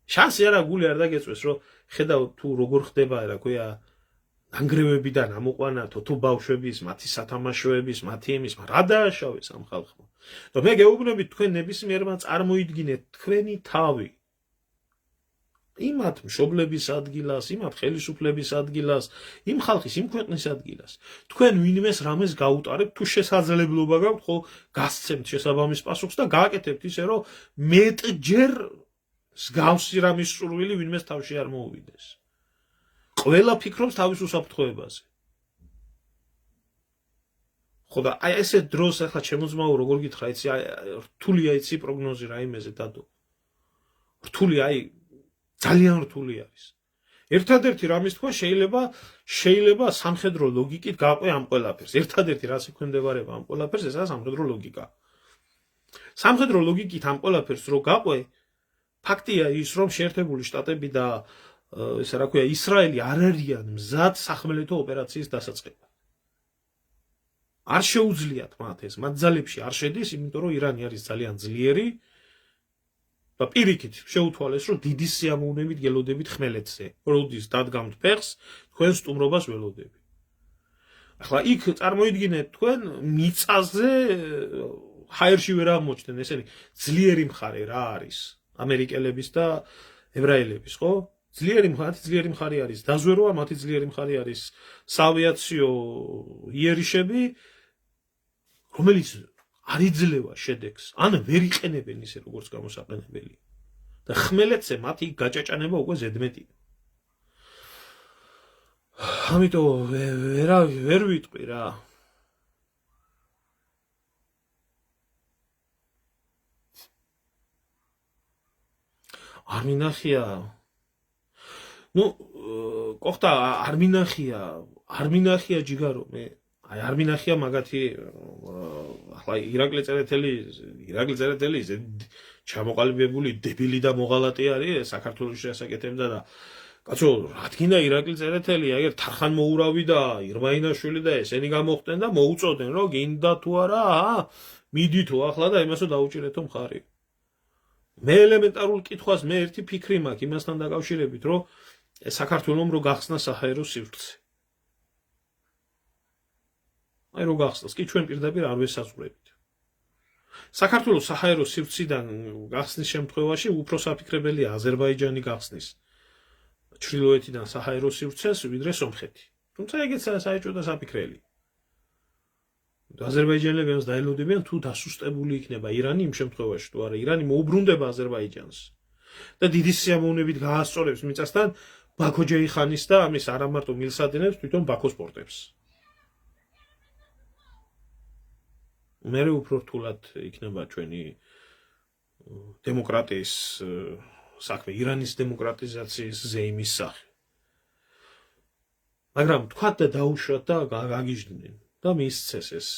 შანსი არა გული არ დაგეწვეს, რომ ხედავ თუ როგორ ხდება, რა ქვია, ნანგრევებიდან ამოყვანა თუ ბავშვების, მათი სათამაშოების, მათი იმის, რა დააშავეს ამ ხალხმა. და მე გეუბნებით თქვენ ნებისმიერმა წარმოიდგინეთ თქვენი თავი. იმათ მშობლების ადგილას, იმათ ხელისუფლების ადგილას, იმ ხალხის, იმ ქვეყნის ადგილას. თქვენ ვინმეს რამეს გაუტარებთ, თუ შესაძლებლობა გაქვთ, ხო, გასცემთ შესაბამის პასუხს და გააკეთებთ ისე, რომ მეტჯერ მსგავსი რამის სურვილი ვინმეს თავში არ მოუვიდეს. ყველა ფიქრობს თავის უსაფრთხოებაზე. ხო და აი ესე დროს ახლა შემოძმაო როგორ გითხრა, იცი, რთულია იცი პროგნოზი რაიმეზე დადო. რთული, აი ძალიან რთული არის. ერთადერთი რამის თქვა შეიძლება სამხედრო ლოგიკით გაყვე ამ ყველაფერს. ერთადერთი რაც ექვემდებარება ამ ყველაფერს, ესაა სამხედრო ლოგიკა. სამხედრო ლოგიკით ამ ყველაფერს რო გაყვე, ფაქტია ის, რომ შეერთებული შტატები და ესე რა ქვია, ისრაელი არ არიან მზად სახმელეთო ოპერაციის დასაწყებად. არ შეუძლიათ მათ ეს, მათ ძალებში არ შედის, იმიტომ რომ ირანი არის ძალიან ძლიერი და პირიქით შეუთვალეს, რომ დიდი სიამოვნებით გელოდებით ხმელეთზე. როდის დადგამთ ფეხს, თქვენ სტუმრობას ველოდებით. ახლა იქ წარმოიდგინეთ თქვენ მიწაზე ჰაერში ვერ აღმოჩნდნენ, ესენი ძლიერი მხარე რა არის? ამერიკელების და ებრაელების, ხო? ძლიერი მხარე არის დაზვერვა, მათი ძლიერი მხარე არის საავიაციო იერიშები, რომელიც არ იძლევა შედეგს, ან ვერ იყენებენ ისე როგორც გამოსაყენებელი. და ხმელეთზე მათი გაჭაჭანება უკვე ზედმეტია. ამიტომ ვერ ვიტყვი რა. არ მინახია. კოხტა არ მინახია ჯიგარო მე. აი არ მინახია მაგათი ახლა ირაკლი წერეთელი ჩამოყალიბებული დებილი და მოღალატე არის საქართველოს შესაკეთებდა და კაცო რა თქინდა ირაკლი წერეთელი ეგერ თარხან მოურავი და ირმაინაშვილი და ესენი გამოხდნენ და მოუწოდნენ რომ გინდა თუ არა მიდითო ახლა და იმასო დაუჭირეთო მხარი მე ელემენტარულ კითხვას მე ერთი ფიქრი მაქვს იმასთან დაკავშირებით რომ საქართველოს რო გახსნა საჰაერო სივრცე აი რო გახსნას კი ჩვენ პირდაპირ არ ვესაზღვრებით საქართველოს საჰაერო სივრციდან გახსნის შემთხვევაში უფრო საფიქრებელია აზერბაიჯანი გახსნის ჩრდილოეთიდან საჰაერო სივრცეს ვიდრე სომხეთი თუმცა ეგეც საერთოდ საფიქრელი აზერბაიჯანელები მას დაელოდებიან თუ დასუსტებული იქნება ირანი იმ შემთხვევაში თუ არა ირანი მოუბრუნდება აზერბაიჯანს და დიდი სიამოვნებით გაასწორებს მიწასთან ბაქო ჯეიხანის და ამის არა მარტო მილსადენებს თვითონ ბაქოს პორტებს მე უფრო რთულად იქნება ჩვენი დემოკრატიის საქმე ირანის დემოკრატიზაციის ზეიმის სახე მაგრამ თქვა და დაუშვათ და გაგიჟდნენ და მისცეს ეს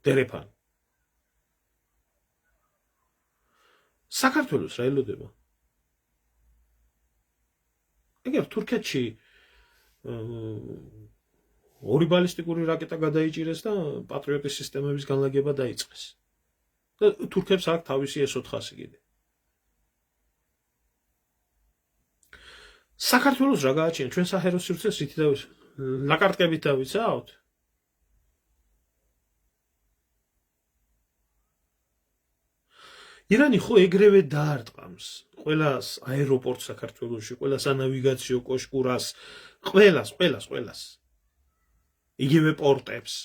დერეფანი საქართველოს რა ელოდება ეგერ თურქეთში ორი ბალისტიკური რაკეტა გადაიჭირეს და პატრიოტის სისტემების განლაგება დაიწყეს და თურქებს აქვს თავისი S-400 კიდე საქართველოს რა გააჩნია ჩვენ საჰაერო სივრცეს რითი ლაკარტკებით დავიცავთ ირანი ხო ეგრევე დაარტყამს ყველას აეროპორტს საქართველოში ყველას ანავიგაციო კოშკურას ყველას იგივე პორტებს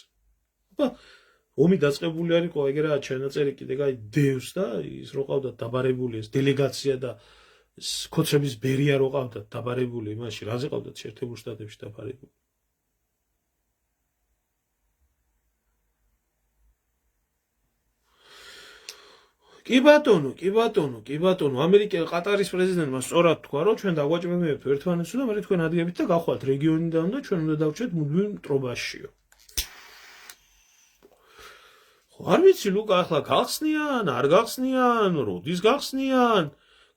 ომი დაწყებული არისო ეგრეა ჩანაწერი კიდე გაი დევს და ის რო ყავდა დაბარებული ეს დელეგაცია და ქოცების ბერია რო ყავდა დაბარებული იმაში რაზე ყავდა შეერთებულ შტატებში დაბარებული კი ბატონო ამერიკელ-ყატარის პრეზიდენტმა სწორად თქვა რომ ჩვენ დაგვაჭმევებთ ერთმანეთს და მე თქვენ ადგებით და გახვალთ რეგიონიდან და ჩვენ უნდა დავჭერთ მუდმივ მტრობაშიო არ ვიცი ლუკა ახლა გახსნიან არ გახსნიან როდის გახსნიან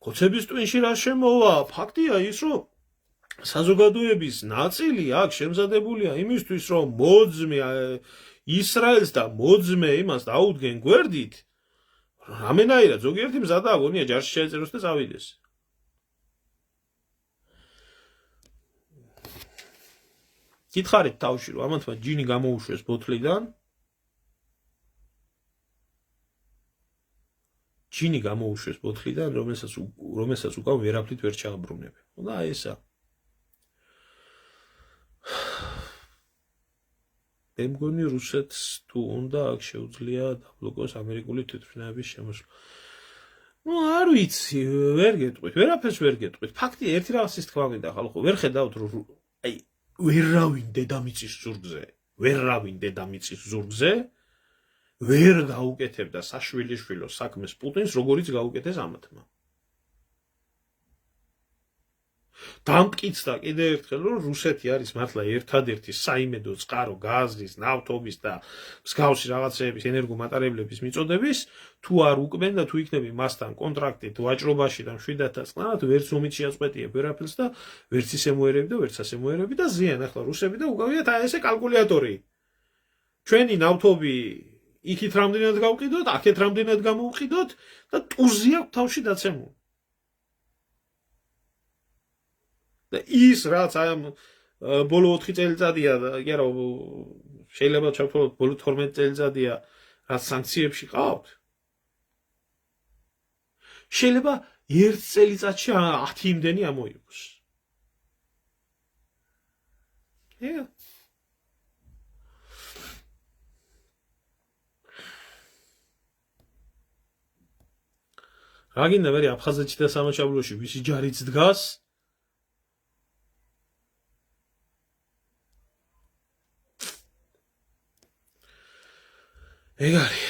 ქოცების ტვინში რა შემოვა ფაქტია ის რომ საზოგადოების ნაწილი აქ შემზადებულია იმისთვის რომ მოძმე ისრაელს და მოძმე იმას დაუდგენ გვერდით რამენაირად ზოგიერთი მზადა აგონია ჯარში შეეწეროს და წავიდეს გითხარით თავში რომ ამათმა ჯინი გამოუშვეს ბოთლიდან რომელსაც უკან ვერაფრით ვერ ჩააბრუნებენ და აი ესა მე მგონი რუსეთს თუ უნდა აქ შეუძლია დაბლოკოს ამერიკული თვითმფრინავების შემოსვლა არ ვიცი ვერ გეტყვით ვერაფერს ვერ გეტყვით ფაქტია ერთი რაღაცის თქვა მინდა ხალხო ვერ ხედავთ რომ აი ვერავინ დედამიწის ზურგზე ვერ გაუკეთებდა საშვილიშვილო საქმეს პუტინს როგორიც გაუკეთეს ამათმა დამტკიცდა კიდევ ერთხელ, რომ რუსეთი არის მართლა ერთადერთი საიმედო წყარო გაზის, ნავთობის და მსგავსი რაღაცეების ენერგომატარებლების მიწოდების, თუ არ უკმენ და თუ იქნები მასთან კონტრაქტით ვაჭრობაში და მშვიდათა წყნარად, ვერც ომით შეაწყვეტიებ ვერაფერს და ვერც ის ემოერები და ვერც ასე ემოერები და ზიან ახლა რუსები და უკავიათ აი ესე კალკულატორი. ჩვენი ნავთობი იქით რამდენად გავყიდოთ, აქეთ რამდენად გამოვყიდოთ და ტუზი აქვს თავში დაცემული. და ის რაც აი ამ ბოლო 4 წელიწადია, კი არა, შეიძლება ჩავთვალოთ ბოლო 12 წელიწადია, რაც სანქციებში ყავთ. შეიძლება ერთ წელიწადში 10 იმდენი ამოიღოს. ია. რა გინდა მე აფხაზეთში და სამაჩაბლოში ვისი ჯარიც დგას? ეგ არის.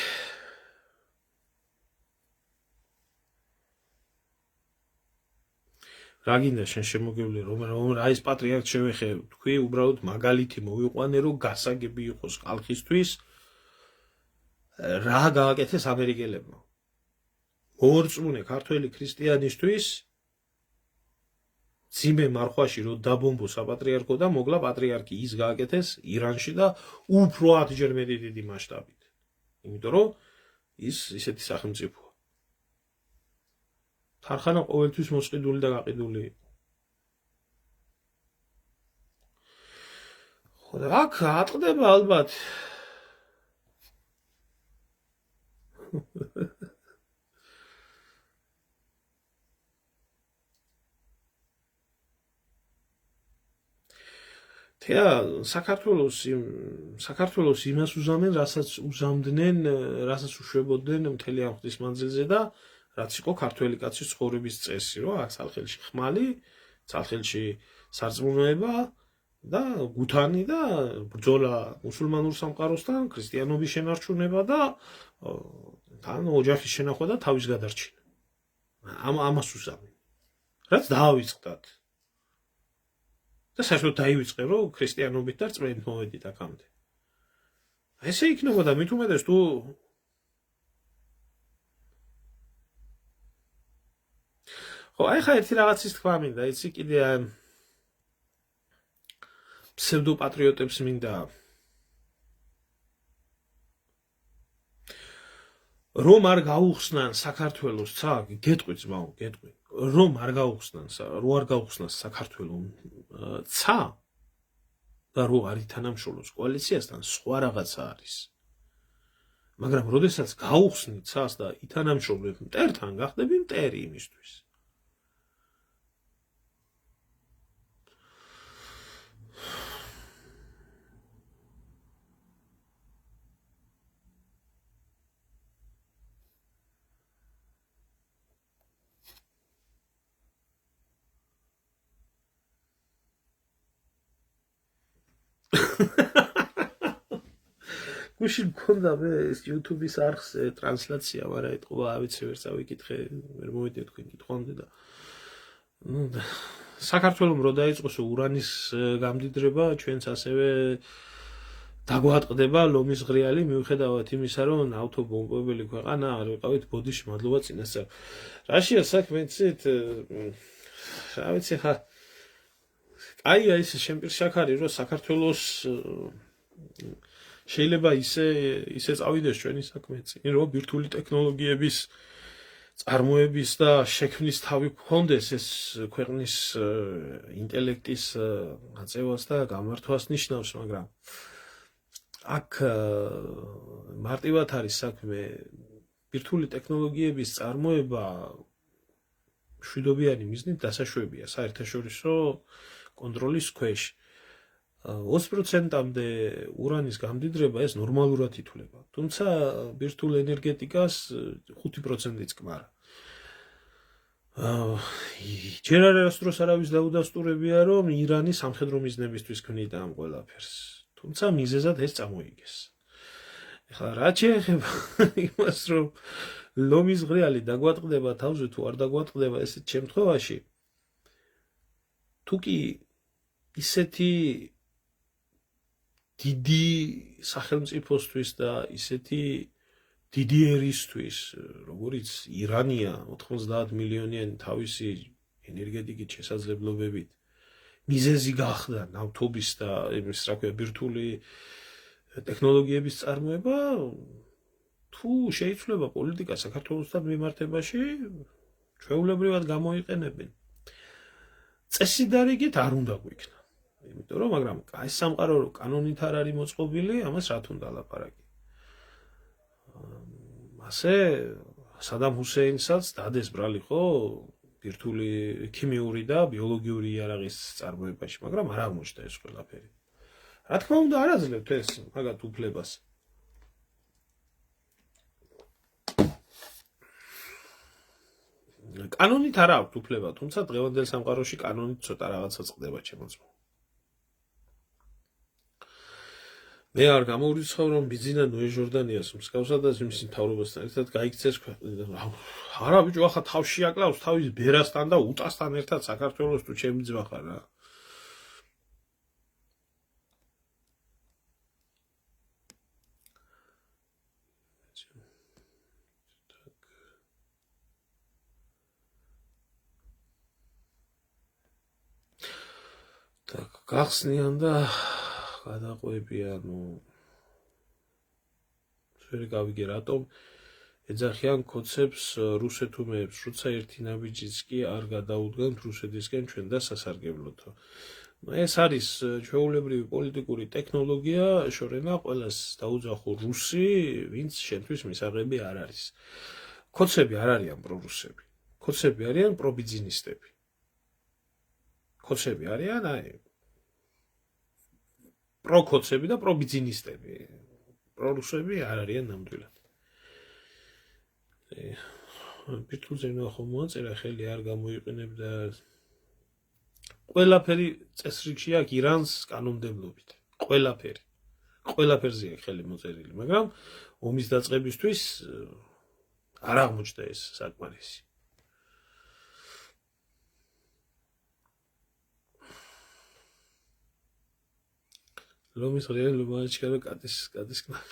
რა გინდა შენ შემოგევლე რომ რა ის პატრიარქ შევეხე, თქვი უბრალოდ მაგალითი მოვიყვანე, რომ გასაგები იყოს ხალხისთვის, რა გააკეთეს ამერიკელებმა. მოორწმუნე ქართველი ქრისტიანისთვის ძიმე მარხვაში რომ დაბომბო საპატრიარქო და მოგლა პატრიარქი, ის გააკეთეს ირანში და უფრო 10-ჯერ მეტი დიდი მასშტაბით. იმიტომ რომ ის ისეთი სახელმწიფოა. თარხანა ყოველთვის მოსყიდული და გაყიდული იყო. ხო და აქ ატყდება ალბათ. საქართველოს იმას უზამენ, რასაც უზამდნენ, რასაც უშვებოდნენ მთელი ამ ხნის მანძილზე და რაც იყო ქართველი კაცის ცხოვრების წესი, რომ აქ სალხელში ხმალი, სალხელში სარწმუნოება და გუთანი და ბრძოლა მუსულმანურ სამყაროსთან, ქრისტიანობის შენარჩუნება და თან ოჯახის შენახვა და თავის გადარჩენა. ამას უზამენ. რაც დაავიწყდათ. და საერთოდ დაივიწყე, რომ ქრისტიანობით და რწმენით მოვედით აქამდე. ესე იქნებოდა, მით უმეტეს თუ ხო, აი ხა ერთი რაღაცის თქვა მინდა, იცი კიდე ფსევდოპატრიოტებს მინდა რომ არ გაუხსნან საქართველოს ცა, გეტყვი ძმაო, გეტყვი. რომ არ გაუხსნას საქართველოს ცა და რო არ ითანამშრომლოს კოალიციასთან, სხვა რაღაცა არის. მაგრამ როდესაც გაუხსნი ცას და ითანამშრომლებ მტერთან, გახდები მტერი იმისთვის. გუშინ მქონდა მე ეს YouTube-ის არხზე ტრანსლაცია, მაგრამ ეთყობა, ავიცი ვერ წავიკითხე, ვერ მოვიდე თქვენ კითხვამდე და საქართველოს რო დაიწყოს ურანის გამდიდრება, ჩვენც ასევე დაგვატყდება ლომის ღრიალი, მიუხედავად იმისა, რომ ნავთობომპოვებელი ქვეყანა არ ვიყავით ბოდიში, მადლობა წინასწარ. რაშია საქმე, იცით, რა ვიცი ხა აია ის შემპირშაქარი, რომ საქართველოს შეიძლება ისე წავიდეს ჩვენი საქმე, რომ ბირთვული ტექნოლოგიების წარმოების და შექმნის თავი გქონდეს ეს ქვეყნის ინტელექტის აწევას და გამართვას ნიშნავს, მაგრამ აქ მარტივად არის საქმე, ბირთვული ტექნოლოგიების წარმოება მშვიდობიანი მიზნით დასაშვებია საერთაშორისო კონტროლის ქვეშ. 20%-მდე ურანის გამდიდრება ეს ნორმალურად ითვლება. თუმცა ბირთვულ ენერგეტიკას 5%-იც კმარა. ჯერ არასდროს არავის დაუდასტურებია, რომ ირანი სამხედრო მიზნებისთვის ქმნიდა ამ ყველაფერს. თუმცა მიზეზად ეს წამოიგეს. ეხლა რა შეეხება იმას, რომ ლომის ღრიალი დაგვატყდება თავზე თუ არ დაგვატყდება ესეთ შემთხვევაში, თუ კი ისეთი დიდი სახელმწიფოსთვის და ისეთი დიდი ერისთვის, როგორიც ირანია 90 მილიონიანი თავისი ენერგეტიკით შესაძლებლობებით, მიზეზი გახდა ნავთობის და იმის რა ქვია ბირთვული ტექნოლოგიების წარმოება, თუ შეიძლება პოლიტიკა საქართველოსთან მიმართებაში ჩვეულებრივად გამოიყენებენ. წესით და რიგით არ უნდა გვიქნა. იმიტომ რომ მაგრამ ეს სამყარო რო კანონით არ არის მოწყობილი, ამას რა თქმა უნდა ლაპარაკი. ასე სადამ ჰუსეინსაც დადეს ბრალი ხო ბირთვული ქიმიური და ბიოლოგიური იარაღის წარმოებაში, მაგრამ არ აღმოჩნდა ეს ყველაფერი. რა თქმა უნდა არ აძლევთ ეს მაგათ უფლებას. კანონით არ აქვს უფლება, თუმცა დღევანდელ სამყაროში კანონით ცოტა რაღაცა წყდება ჩემოწმა. მე არ გამოვრიცხავ რომ ბიძინა ნოე ჟორდანიას მსგავსად და მისი მთავრობასთან ერთად გაიქცეს ქვეყნიდან. არა ბიჭო, ახლა თავში აკლავს თავის ბერასთან და უტასთან ერთად საქართველოს თუ ჩემი ძმა ხარ რა. так გახსნიან და გადაყვებიან, ვერ გავიგე რატომ ეძახიან კოცებს რუსეთუმეებს, როცა ერთი ნაბიჯიც კი არ გადაუდგანთ რუსეთისკენ ჩვენ და სასარგებლოთო. ეს არის ჩვეულებრივი პოლიტიკური ტექნოლოგია, შორენა ყველას დაუძახო რუსი, ვინც შენთვის მისაღები არ არის. კოცები არ არიან პრორუსები. კოცები არიან პრობიძინისტები. კოცები არიან პროკოცები და პრობიძინისტები. პრორუსები არ არიან ნამდვილად. ბირთვულზე ნახო მოაწერა ხელი არ გამოიყენებდა. ყველაფერი წესრიგში აქვს ირანს კანონმდებლობით. ყველაფერზე აქვს ხელი მოწერილი, მაგრამ ომის დაწყებისთვის არ აღმოჩნდა ეს საკმარისი. ლომის ღრიან ლომაჩკარო კატის კნაკ.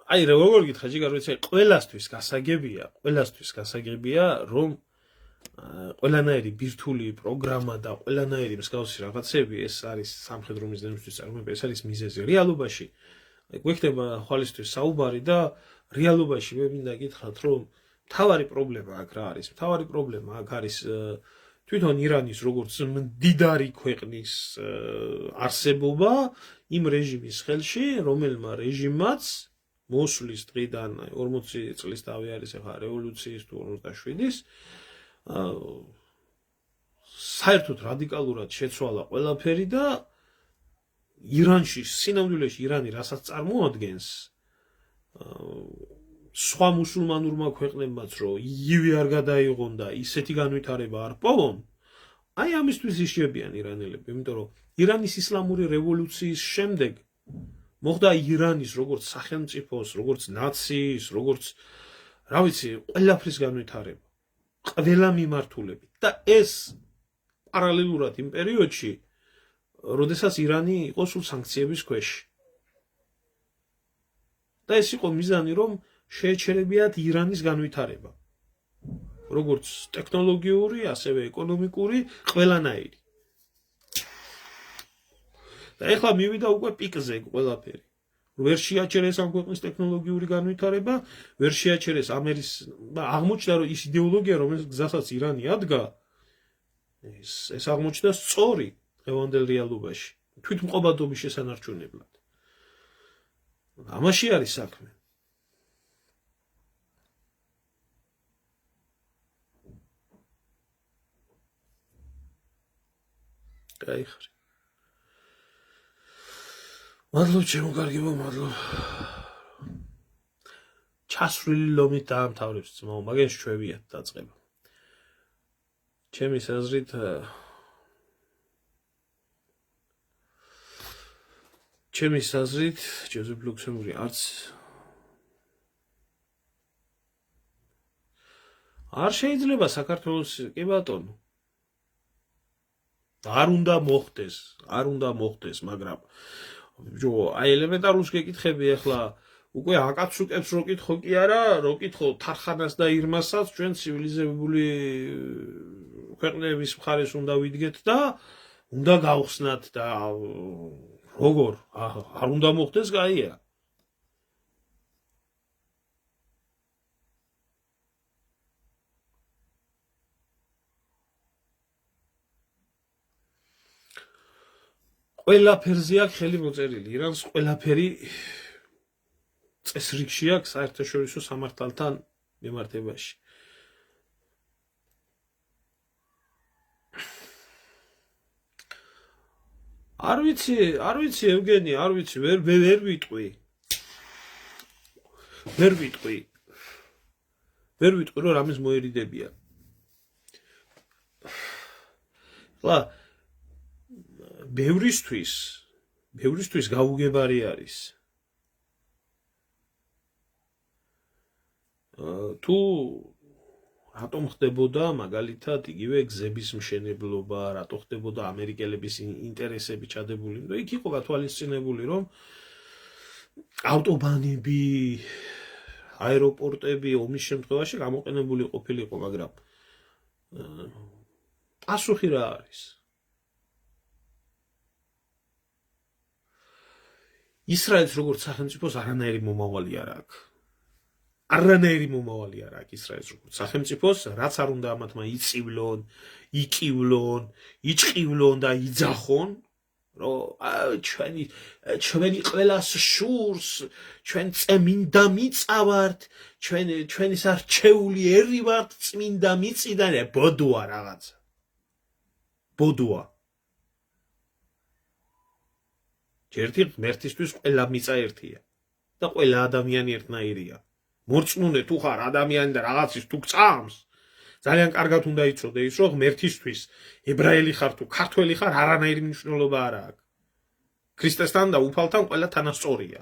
აი როგორ გითხრა ჯიგარ ვიცი, ყველასთვის გასაგებია, რომ ყველანაირი ბირთვული პროგრამა და ყველანაირი მსგავსი რაღაცები, ეს არის სამხედრო მიზნებისთვის წარმოება, ეს არის მიზეზი. რეალობაში გვექნება ხვალისთვის საუბარი და რეალობაში მე მინდა გითხრათ, რომ მთავარი პრობლემა აქ რა არის? მთავარი პრობლემა აქ არის თვითონ ირანის როგორც მდიდარი ქვეყნის არსებობა იმ რეჟიმის ხელში, რომელმა რეჟიმაც მოსვლის დღიდან 40 წლის თავი არის ახლა რევოლუციის თუ 57-ის საერთოდ რადიკალურად შეცვალა ყველაფერი და ირანში სინამდვილეში ირანი რასაც წარმოადგენს სხვა მუსულმანურმა ქვეყნებმაც რომ იგივე არ გადაიღონ და ისეთი განვითარება არ პოვონ, აი ამისთვის იშებიან ირანელები, იმიტომ რომ ირანის ისლამური რევოლუციის შემდეგ მოხდა ირანის როგორც სახელმწიფოს, როგორც ნაციის, როგორც რა ვიცი, ყველაფრის განვითარება, ყველა მიმართულებით და ეს პარალელურად იმ პერიოდში, როდესაც ირანი იყო სულ სანქციების ქვეშ. და ეს იყო მიზანი, რომ შეეჩერებიათ ირანის განვითარება. როგორც ტექნოლოგიური, ასევე ეკონომიკური, ყველანაირი. და ეხლა მივიდა უკვე პიკზე ყველაფერი. ვერ შეაჩერეს ამ ქვეყნის ტექნოლოგიური განვითარება, ვერ შეაჩერეს ამერის აღმოჩნდა რომ ის იდეოლოგია, რომელიც გზასაც ირანი ადგა, ეს აღმოჩნდა სწორი დღევანდელ რეალობაში, თვითმყოფადობის შესანარჩუნებლად. ამაში არის საქმე. გაიხრი. მადლობ ჩემო კარგებო, მადლობ. ჩასვლილი ლომით დაამთავრებს ძმაო, მაგას ჩვევიათ დაწყება. ჩემი აზრით ჯოზეფ ლუქსემბურგი არც არ შეიძლება საქართველოს კი ბატონო. არ უნდა მოხდეს, მაგრამ აი ელემენტარულს გეკითხები ახლა უკვე აკაცუკებს რო კითხო კი არა, რო კითხო თარხანას და ირმასაც ჩვენ ცივილიზებული ქვეყნების მხარეს უნდა ვიდგეთ და უნდა გავხსნათ და როგორ არ უნდა მოხდეს გაია. ყველაფერზე აქვს ხელი მოწერილი. ირანს ყველაფერი წესრიგში აქვს საერთაშორისო სამართალთან მიმართებაში. არ ვიცი ევგენი, არ ვიცი, ვერ ვიტყვი. ვერ ვიტყვი, რომ რამის მოერიდებია. ხლა ბევრისთვის გაუგებარი არის. თუ რატომ ხდებოდა მაგალითად იგივე გზების მშენებლობა, რატო ხდებოდა ამერიკელების ინტერესები ჩადებული, და იქ იყო გათვალისწინებული, რომ ავტობანები, აეროპორტები ომის შემთხვევაში გამოყენებული ყოფილიყო, მაგრამ პასუხი რა არის? ისრაელს როგორც სახელმწიფოს არანაირი მომავალი არ აქვს. ისრაელს როგორც სახელმწიფოს, რაც არ უნდა ამათმა იწივლონ, იკივლონ, იჭყივლონ და იძახონ, რომ ჩვენი ყველას შურს, ჩვენ წმინდა მიწა ვართ, ჩვენის არჩეული ერი ვართ, წმინდა მიწიდან, ბოდოა რაღაცა. ბოდოა. ერთი ღმერთისთვის ყველა მიწა ერთია და ყველა ადამიანი ერთნაირია. მორწმუნე თუ ხარ ადამიანი და რაღაცის თუ გწამს, ძალიან კარგად უნდა იცოდე ის, რომ ღმერთისთვის ებრაელი ხარ თუ ქართველი ხარ, არანაირი მნიშვნელობა არ აქვს. ქრისტესთან და უფალთან ყველა თანასწორია.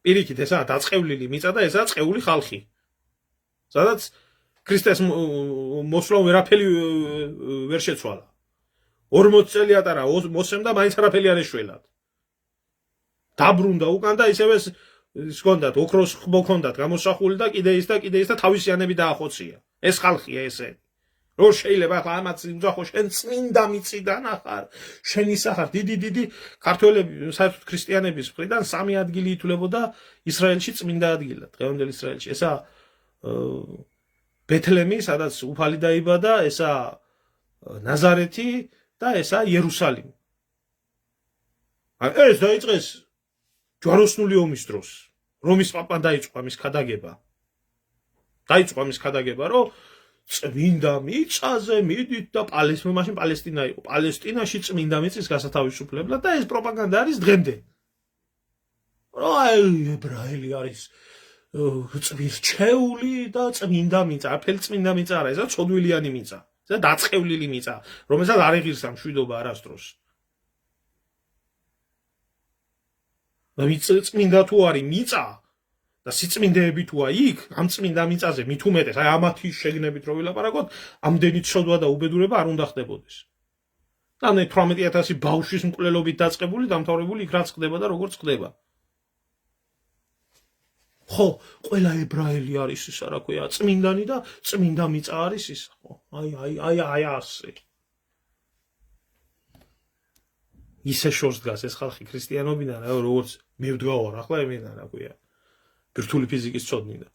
პირიქით, ესაა დაწყევლილი მიწა და ესაა წყეული ხალხი. სადაც ქრისტეს მოსვლამ ვერაფერი ვერ შეცვალა. 40 წელი ატარა მოსემ და მაინც არაფერი არ ეშველად. დაბრუნდა უკან და ისევე სკონდათ, ოქროს ხმოქონდათ გამოსახული და კიდე ის და თავისიანები დაახოცია. ეს ხალხია ესე. რო შეიძლება ახლა ამაც იმძახო, შენ წმინდა მიწიდან ახარ, შენი სახარ დიდი ქართველები, საერთოდ ქრისტიანების მხრიდან 3 ადგილი ითვლებოდა ისრაელში წმინდა ადგილად, დღევანდელ ისრაელში. ესა ბეთლემი, სადაც უფალი დაიბადა, ესა ნაზარეთი და ესა იერუსალიმი. ეს დაიწყეს ჯვაროსნული ომის დროს. რომის პაპმა დაიწყო მის ქადაგება, რომ წმინდა მიწაზე მიდით და მაშინ პალესტინა იყო. პალესტინაში წმინდა მიწის გასათავისუფლებლად და ეს პროპაგანდა არის დღემდე. რომ ებრაელი არის რჩეული და წმინდა მიწა, არაფერი წმინდა მიწა არა, ესა ცოდვილიანი მიწა. და დაწყევლილი მიწა, რომელსაც არ ეღირს მშვიდობა არასდროს. და წმინდა თუ არის მიწა და სიწმინდეები თუა იქ, ამ წმინდა მიწაზე მით უმეტეს, აი ამათი შეგნებით რო ვილაპარაკოთ, ამდენი ცოდვა და უბედურება არ უნდა ხდებოდეს. და 18,000 ბავშვის მკვლელობით დაწყებული, დამთავრებული იქ რაც ხდება და როგორც ხდება. ხო, ყველა ებრაელი არის ის, რა ქვია, წმინდანი და წმინდა მიწა არის ის, ხო. აი ასე. ისე შორს დგას ეს ხალხი ქრისტიანობიდან, როგორც მე ვდგავარ ახლა ემენა, რა ქვია, ბირთვული ფიზიკის ცოდნიდან.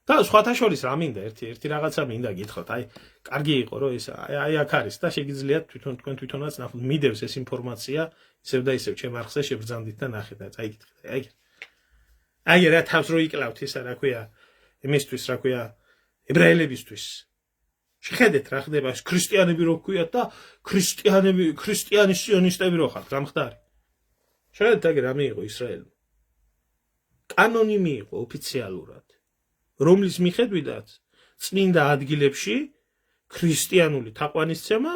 და სხვათა შორის რა მინდა, ერთი რაღაცა მინდა გითხრათ, აი, კარგი იყო, რომ ეს აი აქ არის და შეგიძლიათ თქვენ თვითონაც ნახოთ, მიდევს ეს ინფორმაცია, ისევ და ისევ ჩემ არხზე შეგრძანდით და ნახეთ, აი გითხრათ, აი რა თავს რო იკლავთ ისა, რა ქვია, იმისთვის, რა ქვია, ებრაელებისთვის. შეხედეთ რა ხდება, ქრისტიანები რო ქვიათ და ქრისტიანი სიონისტები რო ხართ, გამხდარი. შეხედეთ აგერ რა მიიღო ისრაელმა. კანონი მიიღო ოფიციალურად. რომლის მიხედვითაც წმინდა ადგილებში ქრისტიანული თაყვანისცემა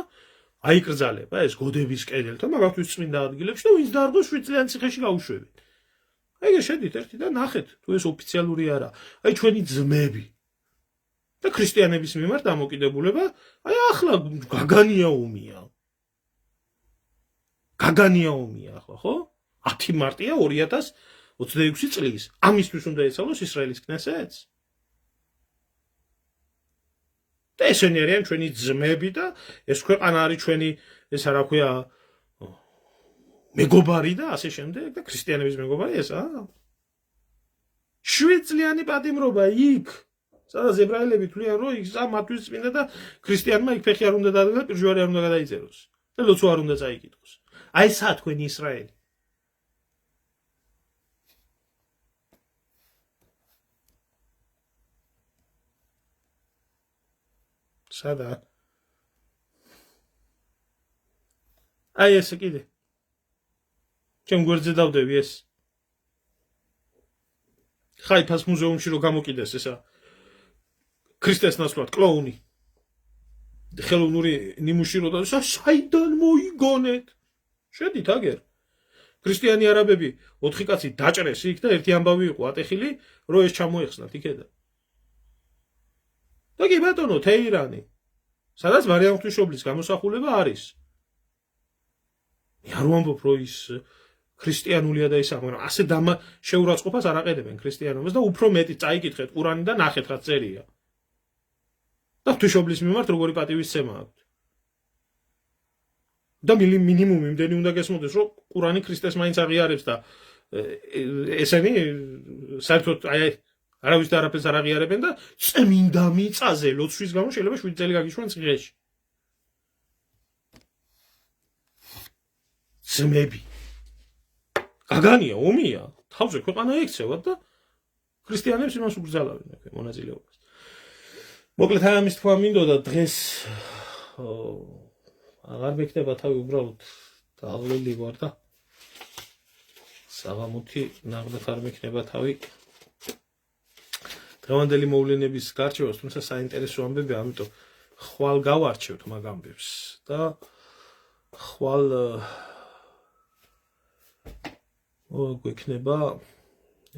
აიკრძალება ეს გოდების კედელთან, მაგალითად წმინდა ადგილებში და ვინც დაარგოს 7 წლიან ციხეში გაუშვებით. აი შედით ერთი და ნახეთ თუ ეს ოფიციალური არა. აი ჩვენი ძმები და ქრისტიანების მიმართ დამოკიდებულება, აი ახლა გაგანია ომია. გაგანია ომია ახლა, ხო? 10 მარტია 2026 წლის. ამისთვის უნდა ეცალოს ისრაელის კნესეთს. და ესენი არიან ჩვენი ძმები და ეს ქვეყანა არის ჩვენი ეს რა ქვია მეგობარი და ასე შემდეგ და ქრისტიანების მეგობარი ესა. 7 წლიანი პატიმრობა იქ, სადაც ებრაელები თვლიან, რომ იქ მათთვის წმინდა და ქრისტიანმა იქ ფეხი არ უნდა დაადგა და პირჯვარი არ უნდა გადაიწეროს და ლოცვა არ უნდა წაიკითხოს. აი ესაა თქვენი ისრაელი. სადა? აი ესე კიდე. ჩემ გვერდზე დავდები ეს. ხაიფას მუზეუმში რო გამოკიდეს ესა. ქრისტეს ნაცვლად კლოუნი. ხელოვნური ნიმუში რო და საიდან მოიგონეთ? შედით აგერ. ქრისტიანი არაბები 4 კაცი დაჭრეს იქ და ერთი ამბავი იყო ატეხილი, რომ ეს ჩამოეხსნათ იქედა. და კი ბატონო, თეირანი. სადაც მარიამ ღვთისმშობლის გამოსახულება არის. მე არ ვამბობ, რომ ის ქრისტიანულია და ისა, მაგრამ ასე შეურაცხყოფას არ აყენებენ ქრისტიანობას და უფრო მეტი წაიკითხეთ ყურანი და ნახეთ რა წერია. და ღვთისმშობლის მიმართ როგორი პატივისცემა აქვთ. და მინიმუმი იმდენი უნდა გესმოდეს, რომ ყურანი ქრისტეს მაინც აღიარებს და ესენი საერთოდ არავის და არაფერს არ აღიარებენ და წმინდა მიწაზე ლოცვის გამო შეიძლება 7 წელი გაგიშვან ციხეში. ძმები. გაგანია, ომია, თავზე ქვეყანა ექცევათ და ქრისტიანებს იმას უბრძალავენ მონაწილეობას. მოკლედ ამის თქვა მინდოდა დღეს აღარ მექნება თავი უბრალოდ დაღლილი ვარ და საღამოთი ნაღდათ არ მექნება თავი დღევანდელი მოვლენების გარჩევას, თუმცა საინტერესო ამბებია, ამიტომ ხვალ გავარჩევთ მაგ ამბებს და ხვალ გვექნება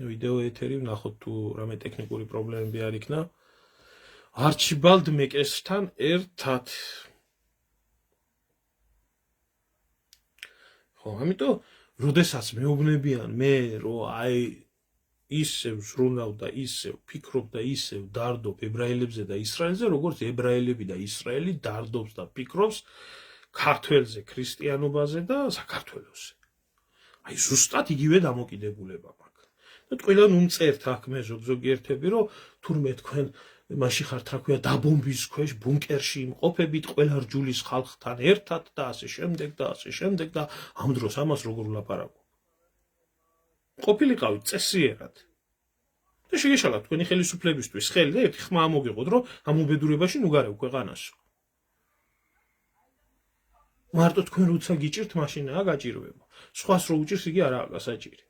ვიდეო ეთერი, ვნახოთ თუ რამე ტექნიკური პრობლემები არ იქნა. არჩიბალდ მეკესთან ერთად. ხო, ამიტომ როდესაც მეუბნებიან მე, რომ აი ისევ ზრუნავ და ისევ ფიქრობ და ისევ დარდობ ებრაელებზე და ისრაელზე, როგორც ებრაელები და ისრაელი დარდობს და ფიქრობს ქართველზე, ქრისტიანობაზე და საქართველოსზე. აი ზუსტად იგივე დამოკიდებულება მაქვს. და ყველან უმწერთ აქ მე ზოგიერთები, რომ თურმე თქვენ მაშინ ხართ რა ქვია დაბომბვის ქვეშ ბუნკერში იმყოფებით ყველა რჯულის ხალხთან ერთად და ასე შემდეგ და ასე შემდეგ და ამ დროს ამას როგორ ვლაპარაკობ. ყოფილიყავით წესიერად. და შეგეშალათ თქვენი ხელისუფლებისთვის ხელი და ერთი ხმა ამოგიღოთ, რომ ამ უბედურებაში ნუ გარეო ქვეყანასო. მარტო თქვენ როცა გიჭირთ, მაშინაა გაჭირვება. სხვას რო უჭირს, იგი არაა გასაჭირი.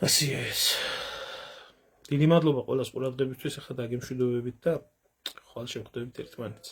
ასეა ეს. დიდი მადლობა ყველას ყურადღებისთვის, ახლა დაგემშვიდობებით და ხვალ შევხვდებით ერთმანეთს.